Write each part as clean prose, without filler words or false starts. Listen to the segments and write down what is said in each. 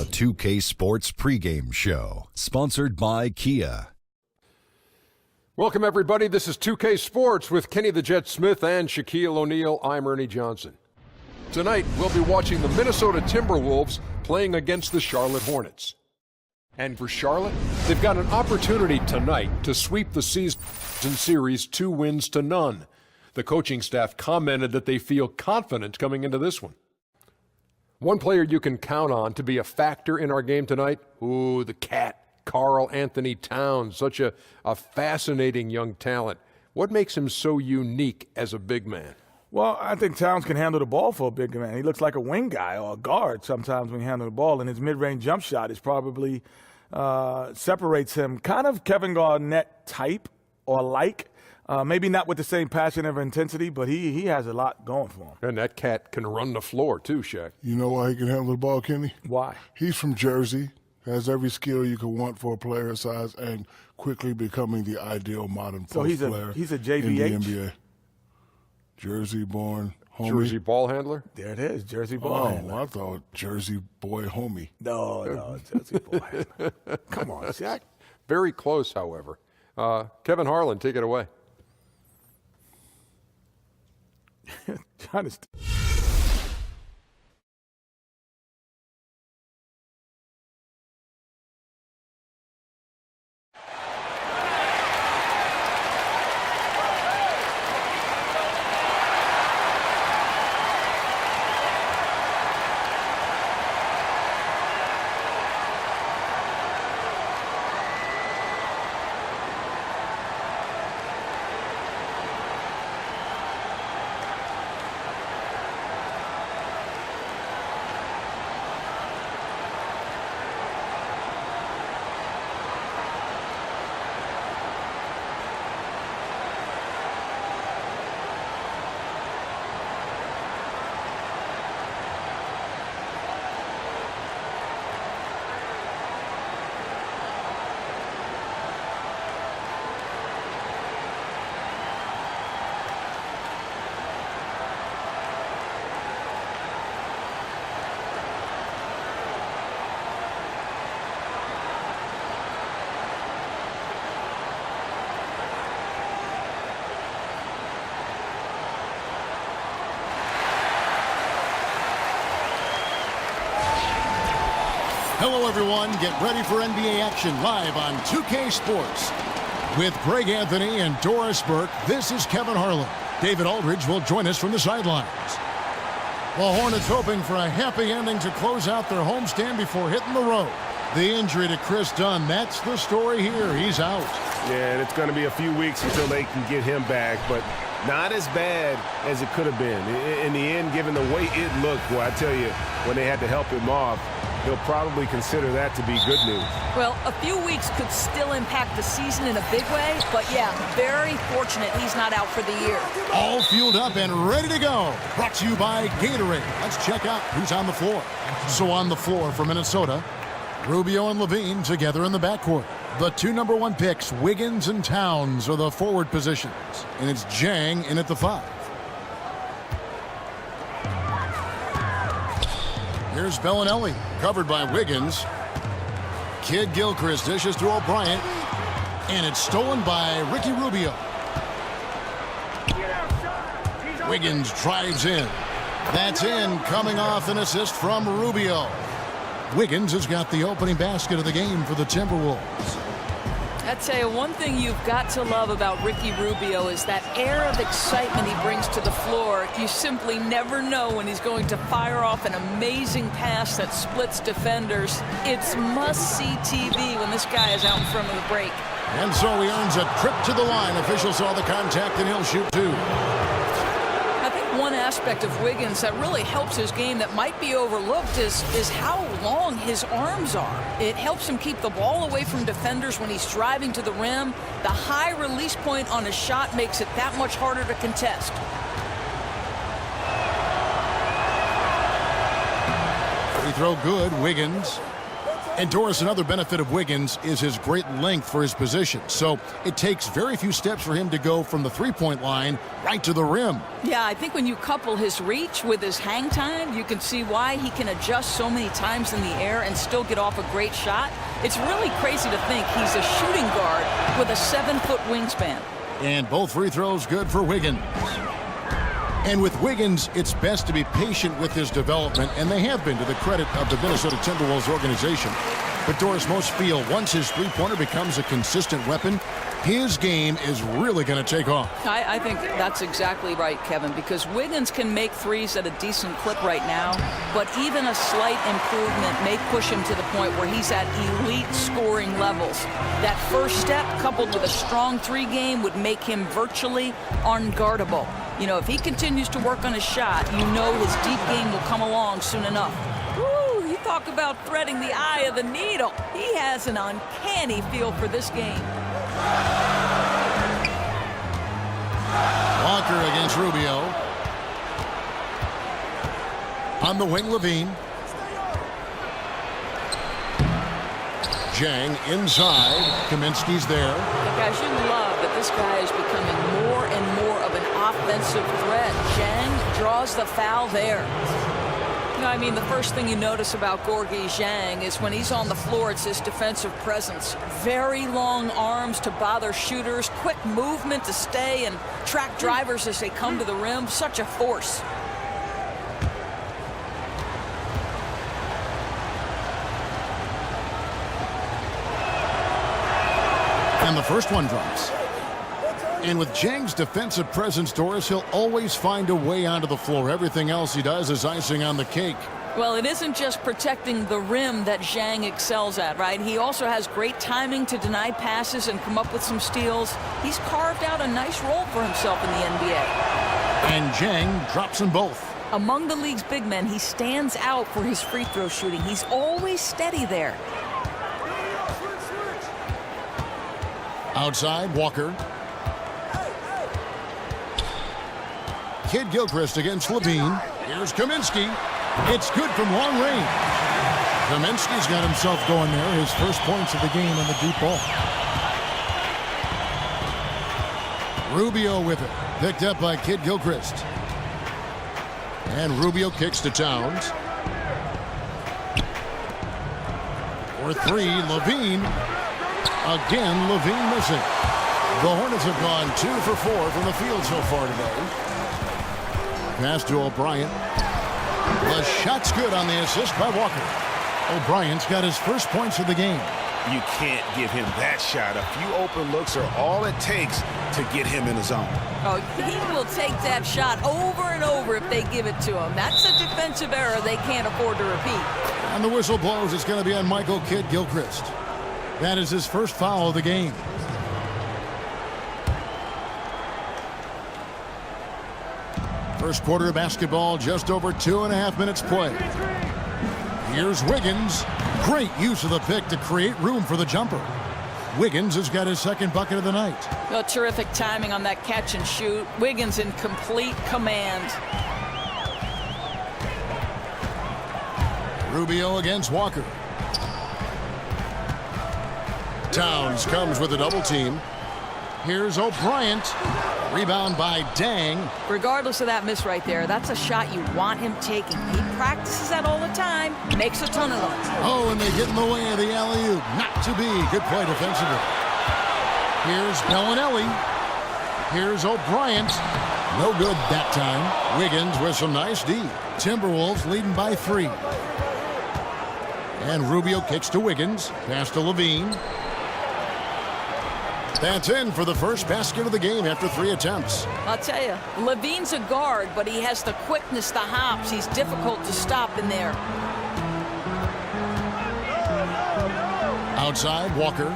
The 2K Sports pregame show, sponsored by Kia. Welcome, everybody. This is 2K Sports with Kenny the Jet Smith and Shaquille O'Neal. I'm Ernie Johnson. Tonight, we'll be watching the Minnesota Timberwolves playing against the Charlotte Hornets. And for Charlotte, they've got an opportunity tonight to sweep the season series 2 wins to none. The coaching staff commented that they feel confident coming into this one. One player you can count on to be a factor in our game tonight, the cat, Karl Anthony Towns, such a fascinating young talent. What makes him so unique as a big man? Well, I think Towns can handle the ball for a big man. He looks like a wing guy or a guard sometimes when he handles the ball, and his mid-range jump shot is probably separates him kind of Kevin Garnett type or like. Maybe not with the same passion or intensity, but he has a lot going for him. And that cat can run the floor too, Shaq. You know why he can handle the ball, Kenny? Why? He's from Jersey, has every skill you could want for a player his size, and quickly becoming the ideal modern post player. He's a JBH? in the NBA. Jersey-born homie. Jersey ball handler? There it is, Jersey ball handler. I thought Jersey boy homie. No, Jersey ball handler. Come on, Shaq. Very close, however. Kevin Harlan, take it away. Trying to Hello, everyone. Get ready for NBA action live on 2K Sports. With Greg Anthony and Doris Burke, this is Kevin Harlan. David Aldridge will join us from the sidelines. The Hornets hoping for a happy ending to close out their homestand before hitting the road. The injury to Chris Dunn, that's the story here. He's out. Yeah, and it's going to be a few weeks until they can get him back, but not as bad as it could have been. In the end, given the way it looked, well, I tell you, when they had to help him off, he'll probably consider that to be good news. Well, a few weeks could still impact the season in a big way, but yeah, very fortunate he's not out for the year. All fueled up and ready to go. Brought to you by Gatorade. Let's check out who's on the floor. So on the floor for Minnesota, Rubio and Levine together in the backcourt. The 2 number 1 picks, Wiggins and Towns, are the forward positions. And it's Jang in at the 5. Here's Bellinelli, covered by Wiggins. Kid Gilchrist dishes to O'Brien. And it's stolen by Ricky Rubio. Wiggins drives in. That's in, coming off an assist from Rubio. Wiggins has got the opening basket of the game for the Timberwolves. I'd say one thing you've got to love about Ricky Rubio is that air of excitement he brings to the floor. You simply never know when he's going to fire off an amazing pass that splits defenders. It's must-see TV when this guy is out in front of the break. And so he earns a trip to the line. Officials saw the contact, and he'll shoot 2. I think one aspect of Wiggins that really helps his game that might be overlooked is how long his arms are. It helps him keep the ball away from defenders when he's driving to the rim. The high release point on his shot makes it that much harder to contest. Free throw good, Wiggins. And Doris, another benefit of Wiggins is his great length for his position. So it takes very few steps for him to go from the three-point line right to the rim. Yeah, I think when you couple his reach with his hang time, you can see why he can adjust so many times in the air and still get off a great shot. It's really crazy to think he's a shooting guard with a 7-foot wingspan. And both free throws good for Wiggins. And with Wiggins, it's best to be patient with his development, and they have been, to the credit of the Minnesota Timberwolves organization. But Doris, most feel once his three-pointer becomes a consistent weapon, his game is really going to take off. I think that's exactly right, Kevin, because Wiggins can make threes at a decent clip right now, but even a slight improvement may push him to the point where he's at elite scoring levels. That first step, coupled with a strong three game, would make him virtually unguardable. You know, if he continues to work on his shot, you know his deep game will come along soon enough. Woo, you talk about threading the eye of the needle. He has an uncanny feel for this game. Walker against Rubio. On the wing, Levine. Jang inside. Kaminsky's there. Guys, you love that this guy is becoming more and more of an offensive threat. Zhang draws the foul there. You know, I mean, the first thing you notice about Gorgui Zhang is when he's on the floor, it's his defensive presence. Very long arms to bother shooters, quick movement to stay and track drivers as they come to the rim. Such a force. And the first one drops. And with Zhang's defensive presence, Doris, he'll always find a way onto the floor. Everything else he does is icing on the cake. Well, it isn't just protecting the rim that Zhang excels at, right? He also has great timing to deny passes and come up with some steals. He's carved out a nice role for himself in the NBA. And Zhang drops them both. Among the league's big men, he stands out for his free throw shooting. He's always steady there. Outside, Walker. Kid Gilchrist against Levine. Here's Kaminsky. It's good from long range. Kaminsky's got himself going there. His first points of the game on the deep ball. Rubio with it. Picked up by Kid Gilchrist. And Rubio kicks to Towns. For three, Levine. Again, Levine missing. The Hornets have gone 2 for 4 from the field so far today. Pass to O'Brien. The shot's good on the assist by Walker. O'Brien's got his first points of the game. You can't give him that shot. A few open looks are all it takes to get him in the zone. Oh, he will take that shot over and over if they give it to him. That's a defensive error they can't afford to repeat. And the whistle blows. It's going to be on Michael Kid Gilchrist. That is his first foul of the game. First quarter of basketball, just over 2.5 minutes play. Here's Wiggins. Great use of the pick to create room for the jumper. Wiggins has got his second bucket of the night. Oh, terrific timing on that catch and shoot. Wiggins in complete command. Rubio against Walker. Towns comes with a double team. Here's O'Brien. Rebound by Dang. Regardless of that miss right there, that's a shot you want him taking. He practices that all the time, makes a ton of them. Oh, and they get in the way of the alley-oop. Not to be. Good play defensively. Here's Bellinelli. Here's O'Brien. No good that time. Wiggins with some nice D. Timberwolves leading by 3. And Rubio kicks to Wiggins. Pass to Levine. That's in for the first basket of the game after 3 attempts. I'll tell you, Levine's a guard, but he has the quickness, the hops. He's difficult to stop in there. Outside, Walker.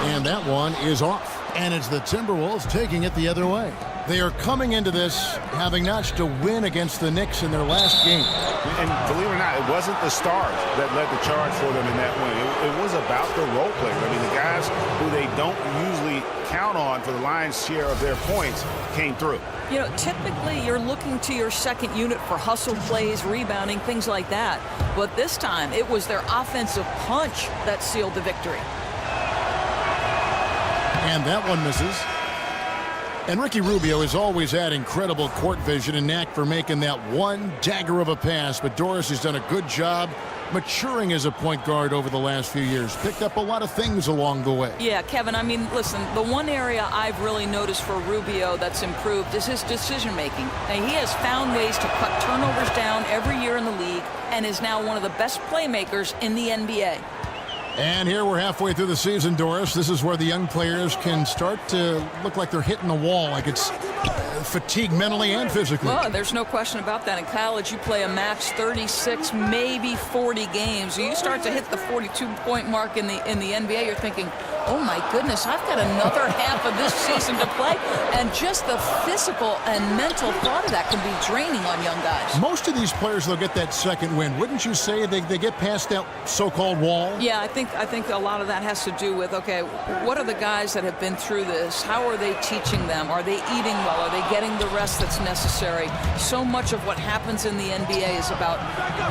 And that one is off. And it's the Timberwolves taking it the other way. They are coming into this having notched a win against the Knicks in their last game. And believe it or not, it wasn't the stars that led the charge for them in that win. It was about the role players. I mean, the guys who they don't usually count on for the lion's share of their points came through. You know, typically you're looking to your second unit for hustle plays, rebounding, things like that. But this time, it was their offensive punch that sealed the victory. And that one misses. And Ricky Rubio has always had incredible court vision and knack for making that one dagger of a pass. But Doris has done a good job maturing as a point guard over the last few years. Picked up a lot of things along the way. Yeah, Kevin, I mean, listen, the one area I've really noticed for Rubio that's improved is his decision-making. Now, he has found ways to cut turnovers down every year in the league and is now one of the best playmakers in the NBA. And here we're halfway through the season, Doris. This is where the young players can start to look like they're hitting the wall, like it's fatigue mentally and physically. Well, there's no question about that. In college, you play a max 36, maybe 40 games. You start to hit the 42-point mark in the NBA, you're thinking, oh my goodness, I've got another half of this season to play. And just the physical and mental thought of that can be draining on young guys. Most of these players, they'll get that second win. Wouldn't you say they get past that so-called wall? Yeah, I think a lot of that has to do with, okay, what are the guys that have been through this? How are they teaching them? Are they eating well? Are they getting the rest that's necessary? So much of what happens in the NBA is about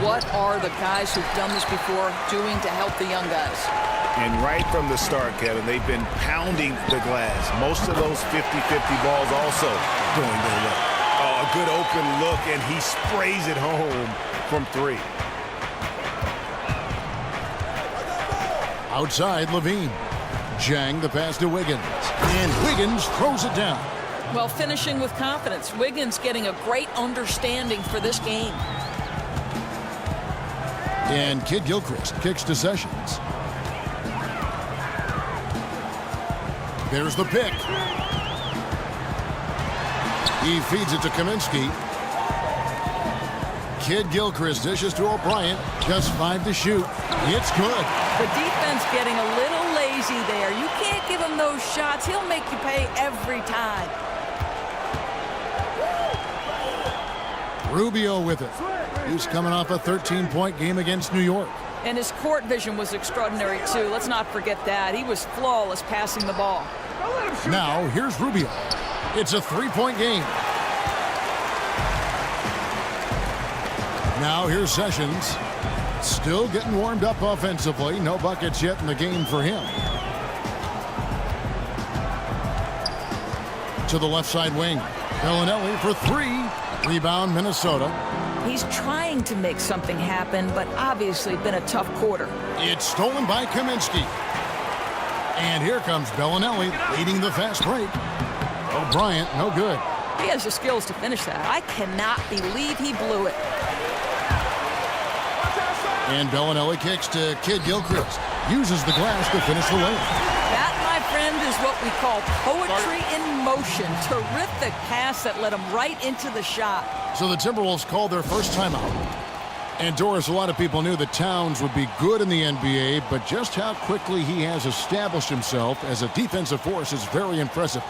what are the guys who've done this before doing to help the young guys. And right from the start, Kevin, they've been pounding the glass. Most of those 50-50 balls also going their way. Oh, a good open look, and he sprays it home from three. Outside, Levine. Jang the pass to Wiggins. And Wiggins throws it down. Well, finishing with confidence. Wiggins getting a great understanding for this game. And Kid Gilchrist kicks to Sessions. There's the pick. He feeds it to Kaminsky. Kid Gilchrist dishes to O'Brien. Just 5 to shoot. It's good. The defense getting a little lazy there. You can't give him those shots. He'll make you pay every time. Rubio with it. He's coming off a 13-point game against New York. And his court vision was extraordinary, too. Let's not forget that. He was flawless passing the ball. Now, here's Rubio. It's a 3-point game. Now, here's Sessions. Still getting warmed up offensively. No buckets yet in the game for him. To the left side wing. Bellinelli for 3. Rebound, Minnesota. He's trying to make something happen, but obviously been a tough quarter. It's stolen by Kaminsky. And here comes Bellinelli leading the fast break. O'Brien, no good. He has the skills to finish that. I cannot believe he blew it. And Bellinelli kicks to Kid Gilchrist. Uses the glass to finish the layup. That, my friend, is what we call poetry in motion. Terrific pass that led him right into the shot. So the Timberwolves called their first timeout. And Doris, a lot of people knew that Towns would be good in the NBA, but just how quickly he has established himself as a defensive force is very impressive.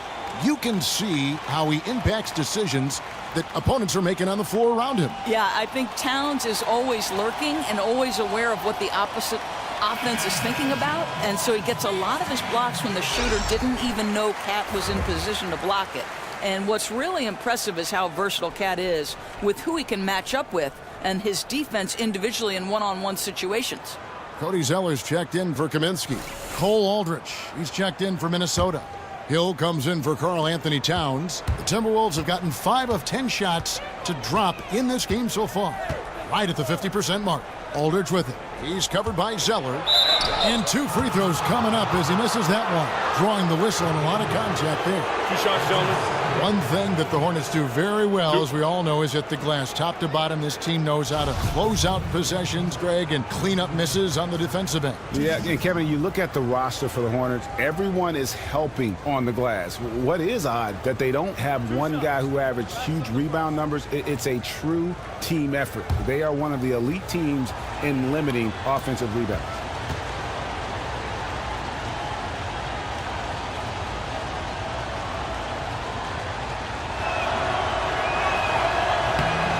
You can see how he impacts decisions that opponents are making on the floor around him. Yeah, I think Towns is always lurking and always aware of what the opposite offense is thinking about, and so he gets a lot of his blocks when the shooter didn't even know Cat was in position to block it. And what's really impressive is how versatile Cat is with who he can match up with and his defense individually in one-on-one situations. Cody Zeller's checked in for Kaminsky. Cole Aldrich, he's checked in for Minnesota. Hill comes in for Karl Anthony Towns. The Timberwolves have gotten 5 of 10 shots to drop in this game so far. Right at the 50% mark. Aldridge with it. He's covered by Zeller. And 2 free throws coming up as he misses that one. Drawing the whistle and a lot of contact there. 2 shots, gentlemen. One thing that the Hornets do very well, as we all know, is hit the glass. Top to bottom, this team knows how to close out possessions, Greg, and clean up misses on the defensive end. Yeah, and Kevin, you look at the roster for the Hornets, everyone is helping on the glass. What is odd that they don't have one guy who averaged huge rebound numbers. It's a true team effort. They are one of the elite teams in limiting offensive rebounds.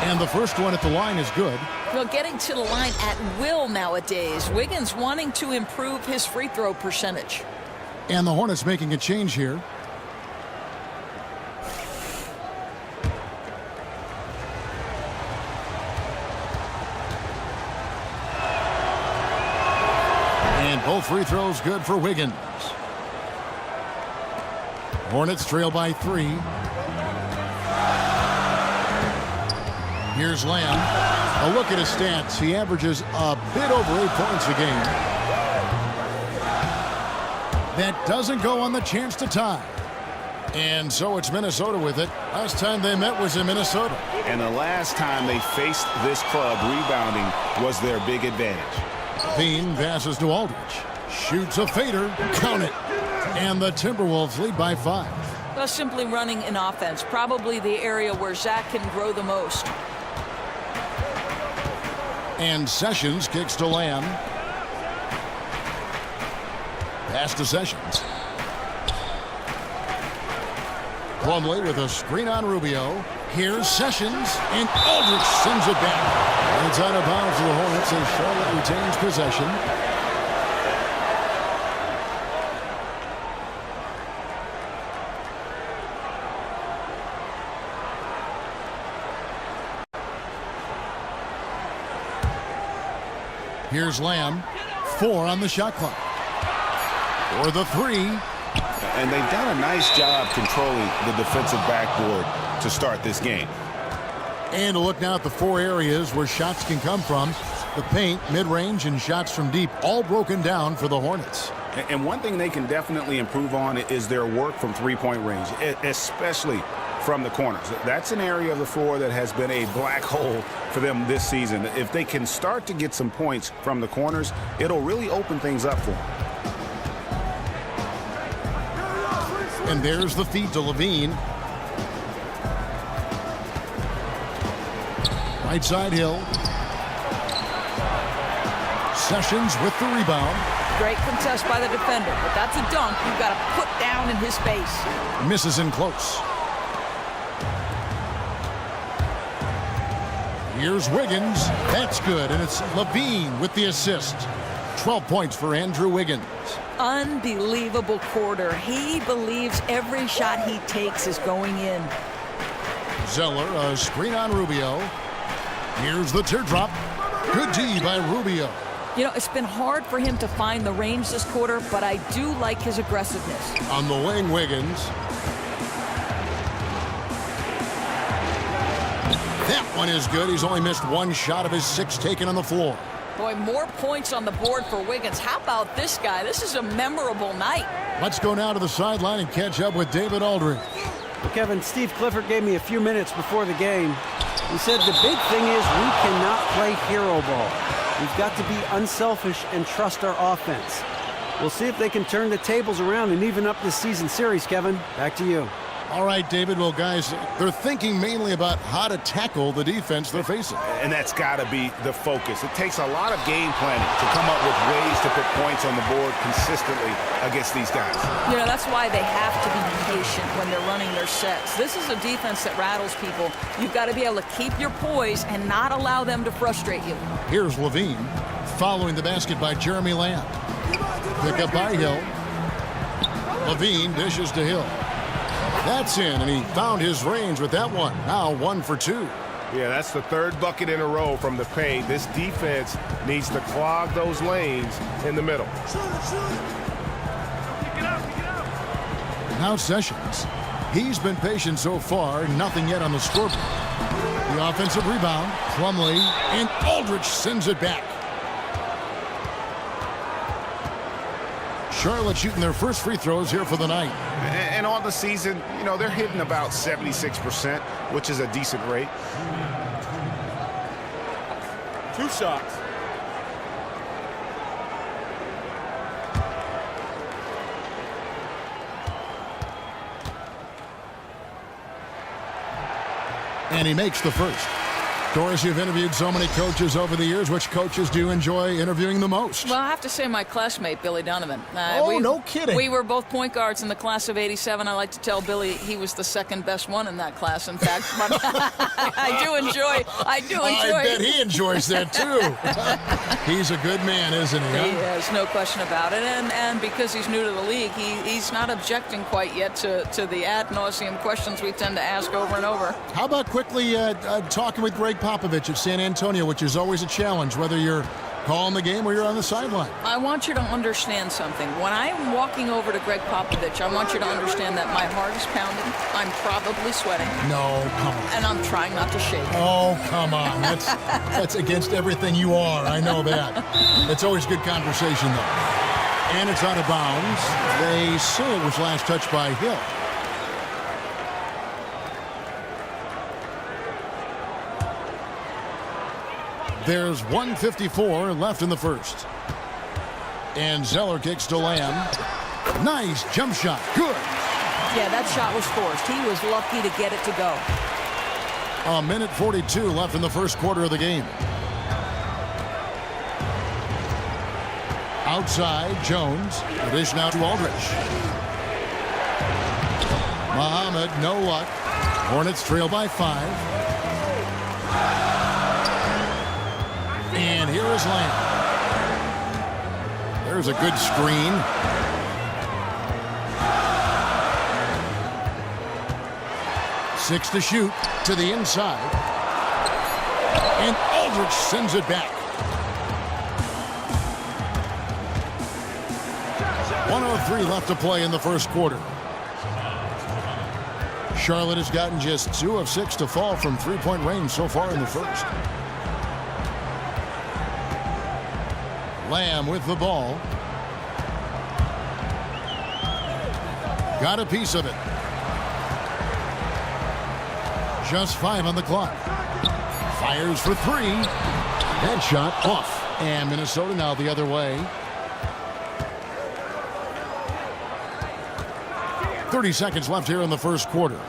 And the first one at the line is good. Well, getting to the line at will nowadays. Wiggins wanting to improve his free throw percentage. And the Hornets making a change here. Both free throws good for Wiggins. Hornets trail by 3. Here's Lamb. A look at his stats. He averages a bit over 8 points a game. That doesn't go on the chance to tie. And so it's Minnesota with it. Last time they met was in Minnesota. And the last time they faced this club, rebounding was their big advantage. Bean passes to Aldridge. Shoots a fader. Count it. And the Timberwolves lead by 5. Well, simply running an offense. Probably the area where Zach can grow the most. And Sessions kicks to Lamb. Pass to Sessions. Plumlee with a screen on Rubio. Here's Sessions, and Aldridge sends it back. It's out of bounds to the Hornets as Charlotte retains possession. Here's Lamb. 4 on the shot clock. For the 3. And they've done a nice job controlling the defensive backboard to start this game. And a look now at the 4 areas where shots can come from. The paint, mid-range, and shots from deep, all broken down for the Hornets. And one thing they can definitely improve on is their work from three-point range, especially from the corners. That's an area of the floor that has been a black hole for them this season. If they can start to get some points from the corners, it'll really open things up for them. And there's the feed to Levine. Right side Hill. Sessions with the rebound. Great contest by the defender, but that's a dunk you've got to put down in his face. Misses in close. Here's Wiggins. That's good, and it's Levine with the assist. 12 points for Andrew Wiggins. Unbelievable quarter. He believes every shot he takes is going in. Zeller, a screen on Rubio. Here's the teardrop. Good D by Rubio. You know, it's been hard for him to find the range this quarter, but I do like his aggressiveness. On the wing, Wiggins. That one is good. He's only missed 1 shot of his 6 taken on the floor. Boy, more points on the board for Wiggins. How about this guy? This is a memorable night. Let's go now to the sideline and catch up with David Aldridge. Well, Kevin, Steve Clifford gave me a few minutes before the game. He said the big thing is we cannot play hero ball. We've got to be unselfish and trust our offense. We'll see if they can turn the tables around and even up this season series, Kevin. Back to you. All right, David. Well, guys, they're thinking mainly about how to tackle the defense they're facing. And that's got to be the focus. It takes a lot of game planning to come up with ways to put points on the board consistently against these guys. You know, that's why they have to be patient when they're running their sets. This is a defense that rattles people. You've got to be able to keep your poise and not allow them to frustrate you. Here's Levine following the basket by Jeremy Lamb. Pick up by Hill. Levine dishes to Hill. That's in, and he found his range with that one. Now 1 for 2. Yeah, that's the 3rd bucket in a row from the paint. This defense needs to clog those lanes in the middle. Now Sessions. He's been patient so far. Nothing yet on the scoreboard. The offensive rebound. Plumlee, and Aldridge sends it back. Charlotte shooting their first free throws here for the night. And on the season, you know, they're hitting about 76%, which is a decent rate. 2 shots. And he makes the first. Doris, you've interviewed so many coaches over the years. Which coaches do you enjoy interviewing the most? Well, I have to say my classmate, Billy Donovan. No kidding. We were both point guards in the class of '87. I like to tell Billy he was the 2nd best one in that class, in fact. But I do enjoy. I bet he enjoys that, too. He's a good man, isn't he? He is, no question about it. And because he's new to the league, he's not objecting quite yet to the ad nauseum questions we tend to ask over and over. How about quickly talking with Greg Popovich at San Antonio, which is always a challenge, whether you're Calling the game where you're on the sideline. I want you to understand something. When I'm walking over to Greg Popovich, I want you to understand that my heart is pounding. I'm probably sweating. No, come on. And I'm trying not to shake. Oh, come on. That's against everything you are. I know that. It's always good conversation, though. And it's out of bounds. They say it was last touched by Hill. There's 1:54 left in the first. And Zeller kicks to Lamb. Nice jump shot. Good. Yeah, that shot was forced. He was lucky to get it to go. 1:42 left in the first quarter of the game. Outside, Jones. The dish now to Aldridge. Muhammad, no luck. Hornets trail by 5. And here is Lamb. There's a good screen. Six to shoot to the inside. And Aldridge sends it back. 1:03 left to play in the first quarter. Charlotte has gotten just 2 of 6 to fall from three-point range so far in the first. Lamb with the ball. Got a piece of it. Just 5 on the clock. Fires for 3. That shot off. And Minnesota now the other way. 30 seconds left here in the first quarter.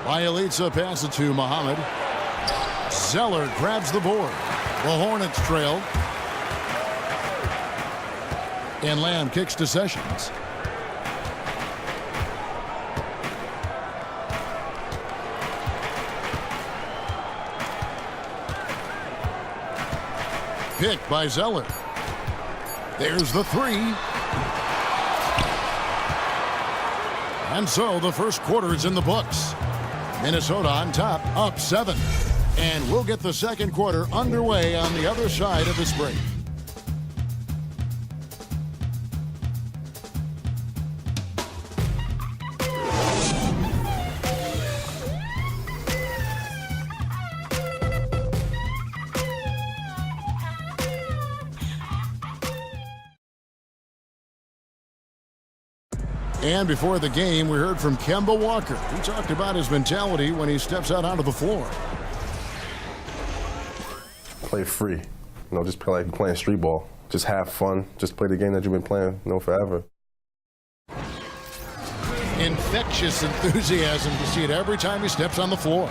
Bielitsa passes it to Muhammad. Zeller grabs the board. The Hornets trail. And Lamb kicks to Sessions. Picked by Zeller. There's the 3. And so the first quarter is in the books. Minnesota on top, up 7. And we'll get the second quarter underway on the other side of this break. And before the game, we heard from Kemba Walker. He talked about his mentality when he steps out onto the floor. Play free. Just play like you're playing street ball. Just have fun. Just play the game that you've been playing, forever. Infectious enthusiasm to see it every time he steps on the floor.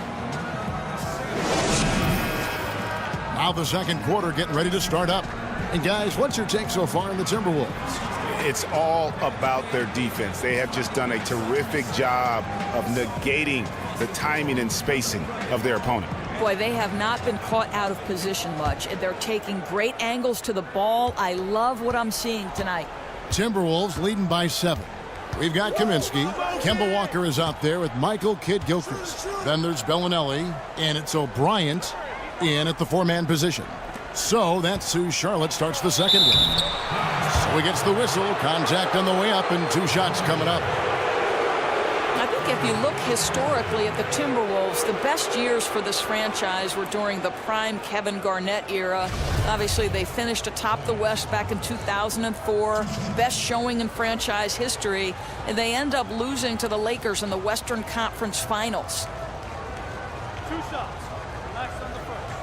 Now the second quarter getting ready to start up. And guys, what's your take so far on the Timberwolves? It's all about their defense. They have just done a terrific job of negating the timing and spacing of their opponent. Boy, they have not been caught out of position much. They're taking great angles to the ball. I love what I'm seeing tonight. Timberwolves leading by 7. We've got Kaminsky. Kemba Walker is out there with Michael Kidd-Gilchrist. Then there's Bellinelli, and it's O'Brien in at the 4-man position. So that's who Charlotte starts the second with. So he gets the whistle. Contact on the way up, and 2 shots coming up. I think if you look historically at the Timberwolves, the best years for this franchise were during the prime Kevin Garnett era. Obviously, they finished atop the West back in 2004. Best showing in franchise history. And they end up losing to the Lakers in the Western Conference Finals. 2 shots. Relax on the first.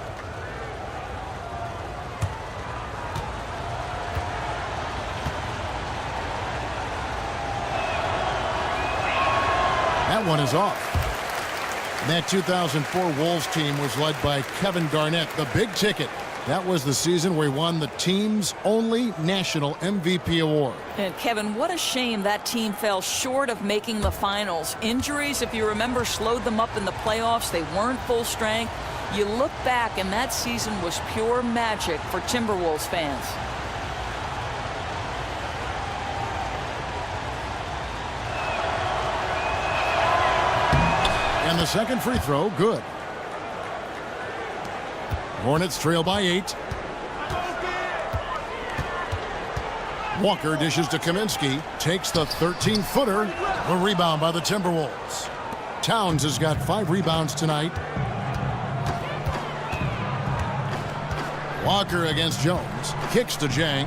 That one is off. That 2004 Wolves team was led by Kevin Garnett, the big ticket. That was the season where he won the team's only national MVP award. And Kevin, what a shame that team fell short of making the finals. Injuries, if you remember, slowed them up in the playoffs. They weren't full strength. You look back, and that season was pure magic for Timberwolves fans. And the second free throw, good. Hornets trail by 8. Walker dishes to Kaminsky. Takes the 13-footer. A rebound by the Timberwolves. Towns has got 5 rebounds tonight. Walker against Jones. Kicks to Jang.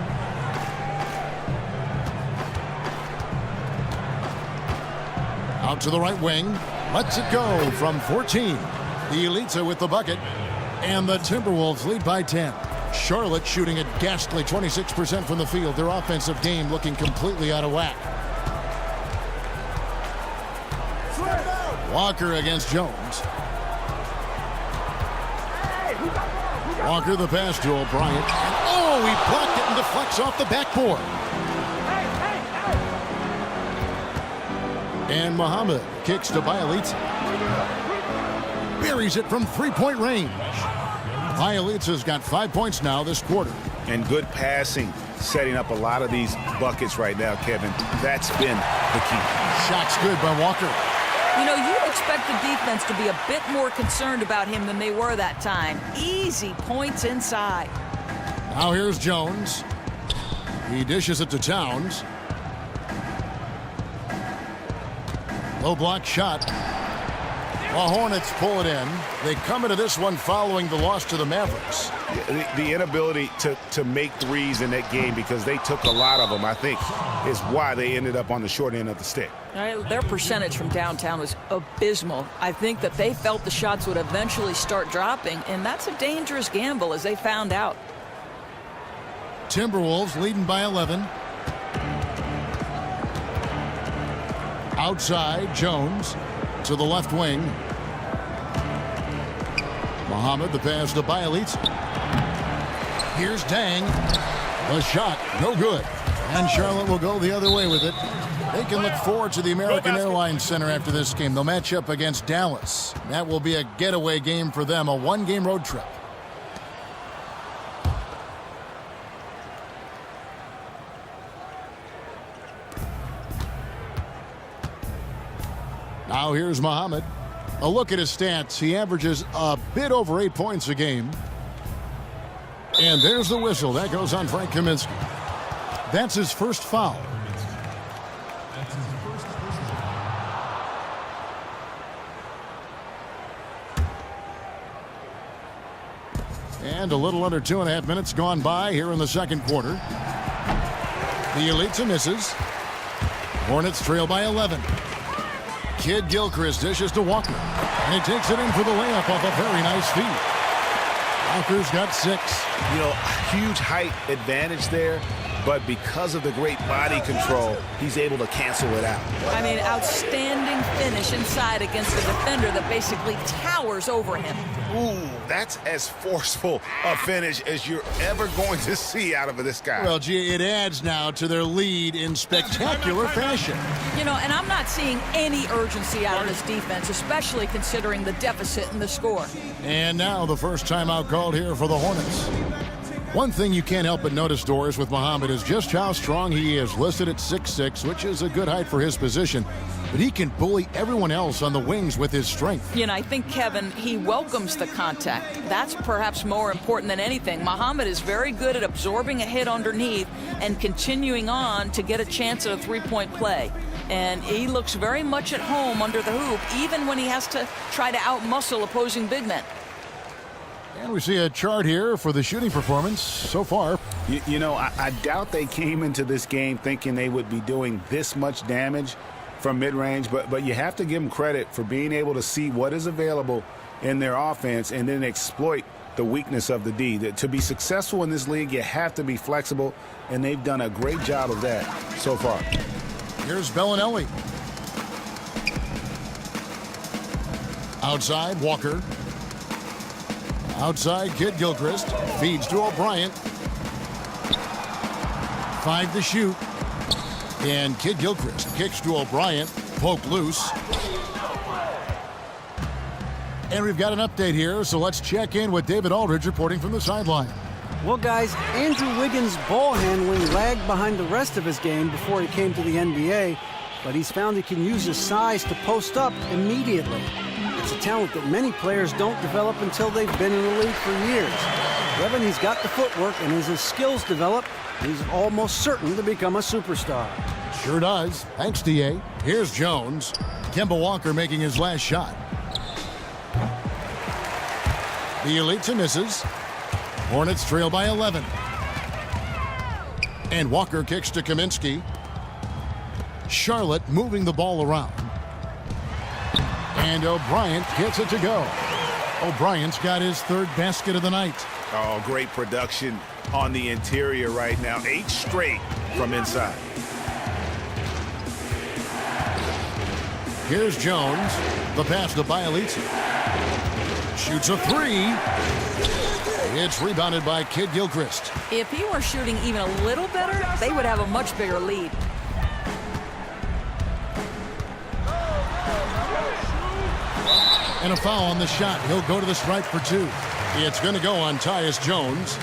Out to the right wing. Lets it go from 14. The Elites are with the bucket. And the Timberwolves lead by 10. Charlotte shooting a ghastly 26% from the field. Their offensive game looking completely out of whack. Walker against Jones. Walker the pass to O'Brien. Oh, he blocked it and deflects off the backboard. And Muhammad kicks to Bielitsa. Buries it from three-point range. Bielitsa's got 5 points now this quarter. And good passing, setting up a lot of these buckets right now, Kevin. That's been the key. Shot's good by Walker. You know, you'd expect the defense to be a bit more concerned about him than they were that time. Easy points inside. Now here's Jones. He dishes it to Towns. Low block shot. The Hornets pull it in. They come into this one following the loss to the Mavericks. The inability to make threes in that game, because they took a lot of them, I think, is why they ended up on the short end of the stick. Their percentage from downtown was abysmal. I think that they felt the shots would eventually start dropping, and that's a dangerous gamble, as they found out. Timberwolves leading by 11. Outside, Jones to the left wing. Muhammad, the pass to Bielitsa. Here's Dang. The shot, no good. And Charlotte will go the other way with it. They can look forward to the American Airlines Center after this game. They'll match up against Dallas. That will be a getaway game for them, a one-game road trip. Now here's Muhammad. A look at his stats. He averages a bit over 8 points a game. And there's the whistle. That goes on Frank Kaminsky. That's his first foul. And a little under 2.5 minutes gone by here in the second quarter. The Elites misses. Hornets trail by 11. Kid Gilchrist dishes to Walker. And he takes it in for the layup off a very nice feed. Walker's got 6. You know, huge height advantage there, but because of the great body control, he's able to cancel it out. I mean, outstanding finish inside against a defender that basically towers over him. Ooh, that's as forceful a finish as you're ever going to see out of this guy. Well, gee, it adds now to their lead in spectacular fashion. You know, and I'm not seeing any urgency out of this defense, especially considering the deficit in the score. And now the first timeout called here for the Hornets. One thing you can't help but notice, Doris, with Muhammad is just how strong he is. Listed at 6'6", which is a good height for his position. But he can bully everyone else on the wings with his strength. You know, I think, Kevin, he welcomes the contact. That's perhaps more important than anything. Muhammad is very good at absorbing a hit underneath and continuing on to get a chance at a three-point play. And he looks very much at home under the hoop, even when he has to try to outmuscle opposing big men. And we see a chart here for the shooting performance so far. You know, I doubt they came into this game thinking they would be doing this much damage from mid-range, but you have to give them credit for being able to see what is available in their offense and then exploit the weakness of the D. To be successful in this league, you have to be flexible, and they've done a great job of that so far. Here's Bellinelli. Outside, Walker. Outside, Kid Gilchrist. Feeds to O'Brien. 5 to shoot. And Kid Gilchrist kicks to O'Brien. Poke loose. And we've got an update here, so let's check in with David Aldridge reporting from the sideline. Well, guys, Andrew Wiggins' ball handling lagged behind the rest of his game before he came to the NBA, but he's found he can use his size to post up immediately. It's a talent that many players don't develop until they've been in the league for years. When he's got the footwork and as his skills develop, he's almost certain to become a superstar. Sure does. Thanks, D.A. Here's Jones. Kemba Walker making his last shot. The Elitza misses. Hornets trail by 11. And Walker kicks to Kaminsky. Charlotte moving the ball around. And O'Brien gets it to go. O'Brien's got his third basket of the night. Oh, great production on the interior right now. 8 straight from inside. Here's Jones. The pass to Bielitsa. Shoots a 3. It's rebounded by Kid Gilchrist. If he were shooting even a little better, they would have a much bigger lead. And a foul on the shot. He'll go to the stripe for 2. It's going to go on Tyus Jones.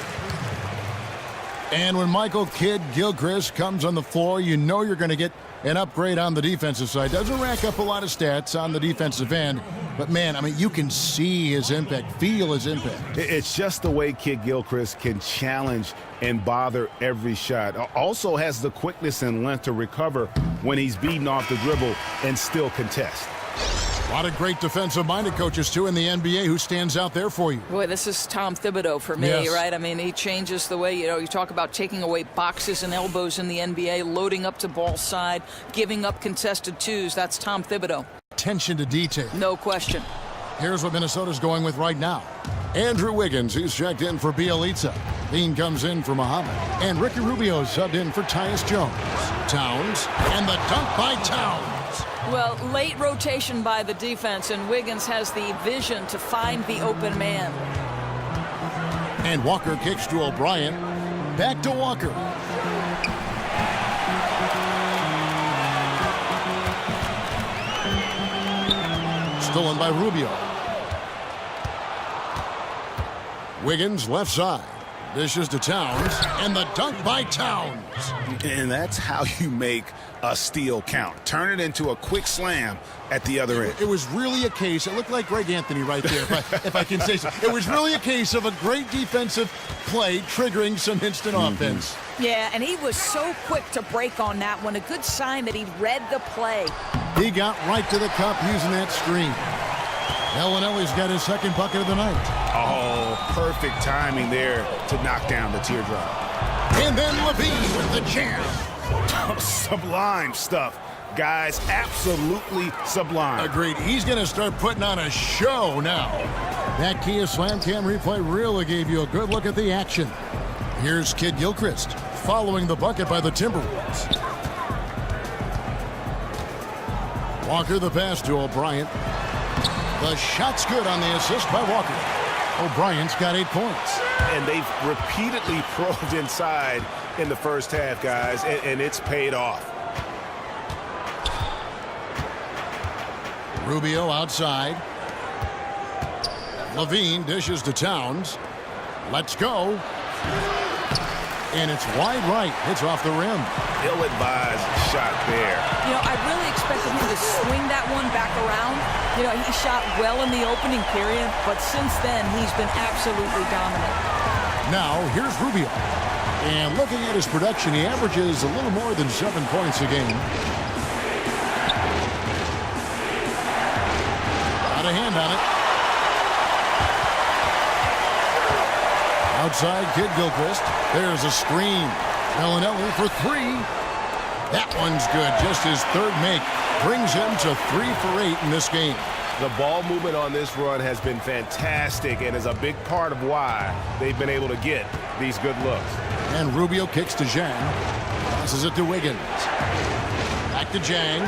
And when Michael Kidd Gilchrist comes on the floor, you know you're going to get an upgrade on the defensive side. Doesn't rack up a lot of stats on the defensive end. But, man, I mean, you can see his impact, feel his impact. It's just the way Kid Gilchrist can challenge and bother every shot. Also has the quickness and length to recover when he's beaten off the dribble and still contest. A lot of great defensive-minded coaches, too, in the NBA. Who stands out there for you? Boy, this is Tom Thibodeau for me, yes. Right? I mean, he changes the way, you talk about taking away boxes and elbows in the NBA, loading up to ball side, giving up contested twos. That's Tom Thibodeau. Attention to detail. No question. Here's what Minnesota's going with right now. Andrew Wiggins, he's checked in for Bielitsa. Bean comes in for Muhammad. And Ricky Rubio subbed in for Tyus Jones. Towns, and the dunk by Towns. Well, late rotation by the defense, and Wiggins has the vision to find the open man. And Walker kicks to O'Brien. Back to Walker. Stolen by Rubio. Wiggins left side. Dishes to Towns, and the dunk by Towns. And that's how you make a steal count. Turn it into a quick slam at the other end. It was really a case, it looked like Greg Anthony right there, if I can say so. It was really a case of a great defensive play triggering some instant offense. Yeah, and he was so quick to break on that one. A good sign that he read the play. He got right to the cup using that screen. Ellenelli's got his second bucket of the night. Oh, perfect timing there to knock down the teardrop. And then Levine with the jam. Sublime stuff, guys. Absolutely sublime. Agreed. He's going to start putting on a show now. That Kia Slam Cam replay really gave you a good look at the action. Here's Kid Gilchrist following the bucket by the Timberwolves. Walker the pass to O'Brien. The shot's good on the assist by Walker. O'Brien's got 8 points. And they've repeatedly probed inside in the first half, guys, and it's paid off. Rubio outside. Levine dishes to Towns. Let's go. And it's wide right. It's off the rim. Ill-advised shot there. I really expected him to swing that one back around. He shot well in the opening period, but since then, he's been absolutely dominant. Now, here's Rubio. And looking at his production, he averages a little more than 7 points a game. Got a hand on it. Outside, Kid Gilchrist. There's a screen. Ellenelli for 3. That one's good. Just his third make. Brings him to 3 for 8 in this game. The ball movement on this run has been fantastic and is a big part of why they've been able to get these good looks. And Rubio kicks to Zhang. Passes it to Wiggins. Back to Zhang.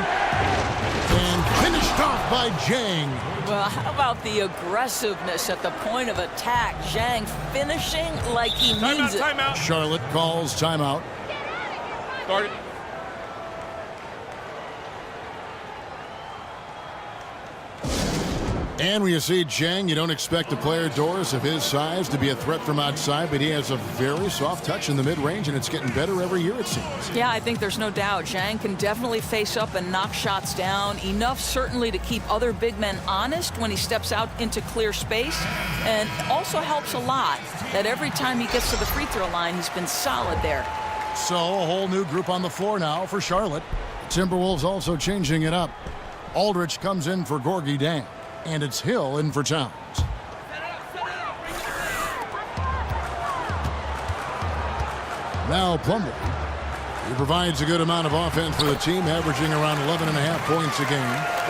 And finished off by Zhang. Well, how about the aggressiveness at the point of attack? Zhang finishing like he means it. Timeout. Charlotte calls timeout. Start it. And when you see Chang, you don't expect a player, Doris, of his size to be a threat from outside, but he has a very soft touch in the mid-range, and it's getting better every year, it seems. Yeah, I think there's no doubt. Chang can definitely face up and knock shots down, enough certainly to keep other big men honest when he steps out into clear space, and also helps a lot that every time he gets to the free throw line, he's been solid there. So a whole new group on the floor now for Charlotte. Timberwolves also changing it up. Aldridge comes in for Gorgie Dang. And it's Hill in for Towns. Now Plumlee. He provides a good amount of offense for the team, averaging around 11.5 points a game.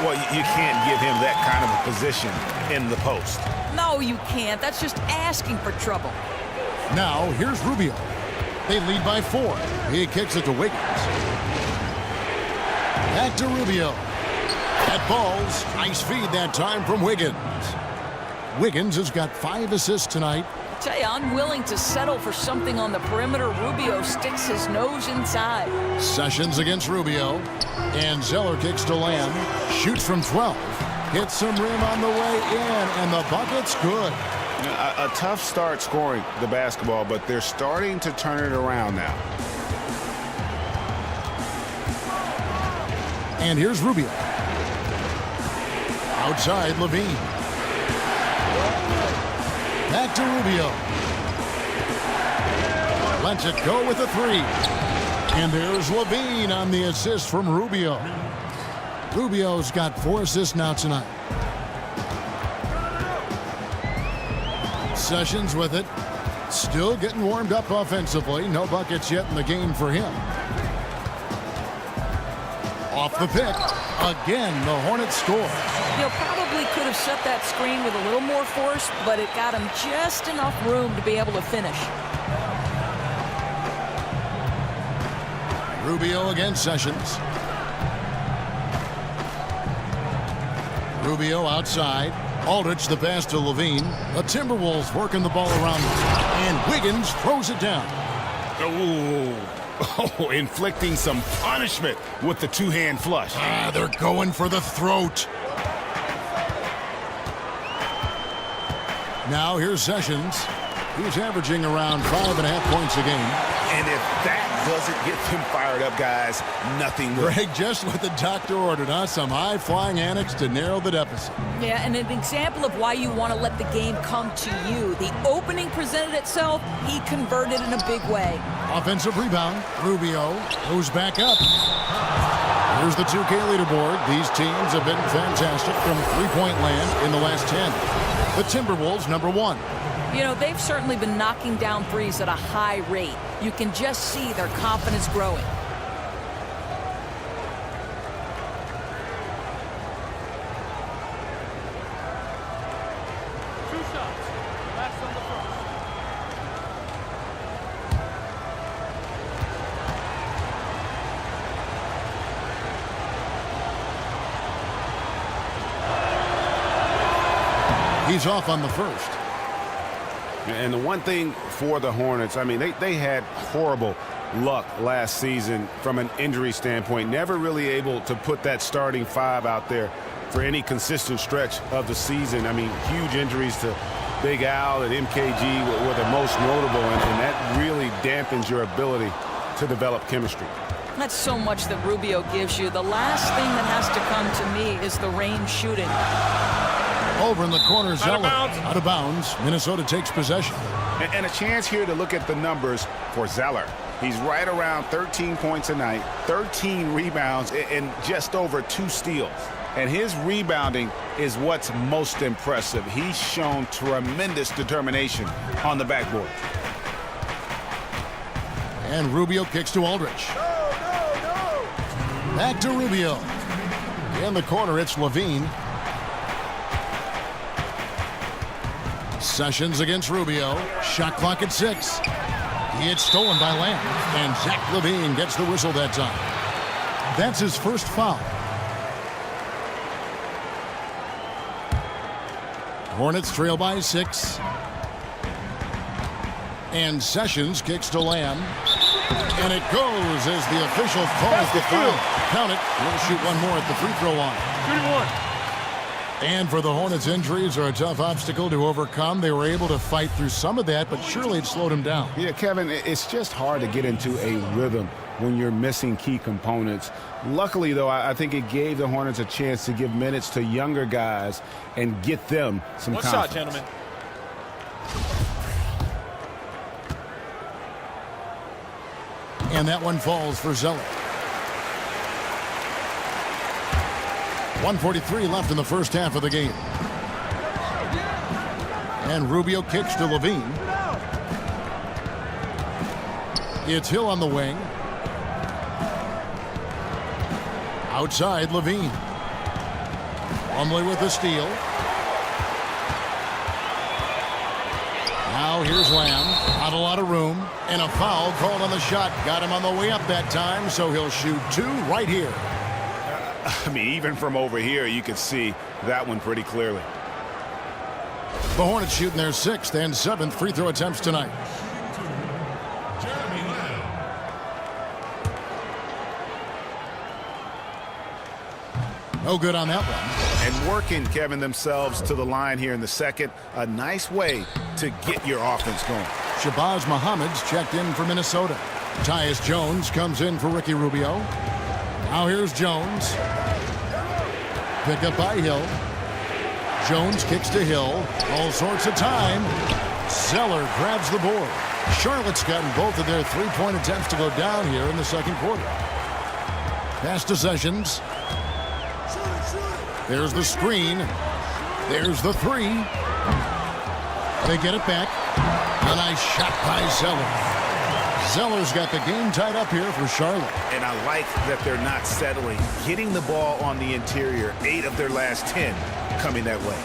Well, you can't give him that kind of a position in the post. No, you can't. That's just asking for trouble. Now here's Rubio. They lead by 4. He kicks it to Wiggins. Back to Rubio. At balls, nice feed that time from Wiggins. Wiggins has got 5 assists tonight. I tell you, unwilling to settle for something on the perimeter. Rubio sticks his nose inside. Sessions against Rubio. And Zeller kicks to Lamb. Shoots from 12. Hits some rim on the way in, and the bucket's good. A tough start scoring the basketball, but they're starting to turn it around now. And here's Rubio. Outside, Levine. Back to Rubio. Lets it go with a 3. And there's Levine on the assist from Rubio. Rubio's got 4 assists now tonight. Sessions with it. Still getting warmed up offensively. No buckets yet in the game for him. Off the pick. Again, the Hornets score. Probably could have set that screen with a little more force, but it got him just enough room to be able to finish. Rubio against Sessions. Rubio outside. Aldridge the pass to Levine. The Timberwolves working the ball around. And Wiggins throws it down. Oh, inflicting some punishment with the two-hand flush. They're going for the throat. Now here's Sessions. He's averaging around 5.5 points a game. And if that doesn't get them fired up, guys, nothing will. Greg, just what the doctor ordered, huh? Some high-flying annex to narrow the deficit. Yeah, and an example of why you want to let the game come to you. The opening presented itself, he converted in a big way. Offensive rebound. Rubio goes back up. Here's the 2K leaderboard. These teams have been fantastic from three-point land in the last 10. The Timberwolves, number 1. You know, they've certainly been knocking down threes at a high rate. You can just see their confidence growing. Two shots. Last on the first. He's off on the first. And the one thing for the Hornets, I mean, they had horrible luck last season from an injury standpoint. Never really able to put that starting 5 out there for any consistent stretch of the season. I mean, huge injuries to Big Al and MKG were the most notable, and that really dampens your ability to develop chemistry. That's so much that Rubio gives you. The last thing that has to come to me is the range shooting. Over in the corner, Zeller. Out of bounds. Minnesota takes possession. And a chance here to look at the numbers for Zeller. He's right around 13 points a night, 13 rebounds, and just over 2 steals. And his rebounding is what's most impressive. He's shown tremendous determination on the backboard. And Rubio kicks to Aldridge. Back to Rubio. In the corner, it's Levine. Sessions against Rubio. Shot clock at 6. He gets stolen by Lamb. And Zach Levine gets the whistle that time. That's his first foul. Hornets trail by 6. And Sessions kicks to Lamb. And it goes as the official calls the foul. Count it. We'll shoot one more at the free throw line. 2-1. And for the Hornets, injuries are a tough obstacle to overcome. They were able to fight through some of that, but surely it slowed him down. Yeah, Kevin, it's just hard to get into a rhythm when you're missing key components. Luckily, though, I think it gave the Hornets a chance to give minutes to younger guys and get them some confidence. One shot, gentlemen. And that one falls for Zeller. 1:43 left in the first half of the game. And Rubio kicks to Levine. It's Hill on the wing. Outside, Levine. Plumlee with the steal. Now here's Lamb. Not a lot of room. And a foul called on the shot. Got him on the way up that time, so he'll shoot two right here. I mean, even from over here, you could see that one pretty clearly. The Hornets shooting their 6th and 7th free throw attempts tonight. No good on that one. And working, Kevin, themselves to the line here in the second. A nice way to get your offense going. Shabazz Muhammad's checked in for Minnesota. Tyus Jones comes in for Ricky Rubio. Now here's Jones. Pick up by Hill. Jones kicks to Hill. All sorts of time. Zeller grabs the board. Charlotte's gotten both of their three-point attempts to go down here in the second quarter. Pass to Sessions. There's the screen. There's the three. They get it back. A nice shot by Zeller. Zeller's got the game tied up here for Charlotte. And I like that they're not settling. Getting the ball on the interior, 8 of their last 10 coming that way.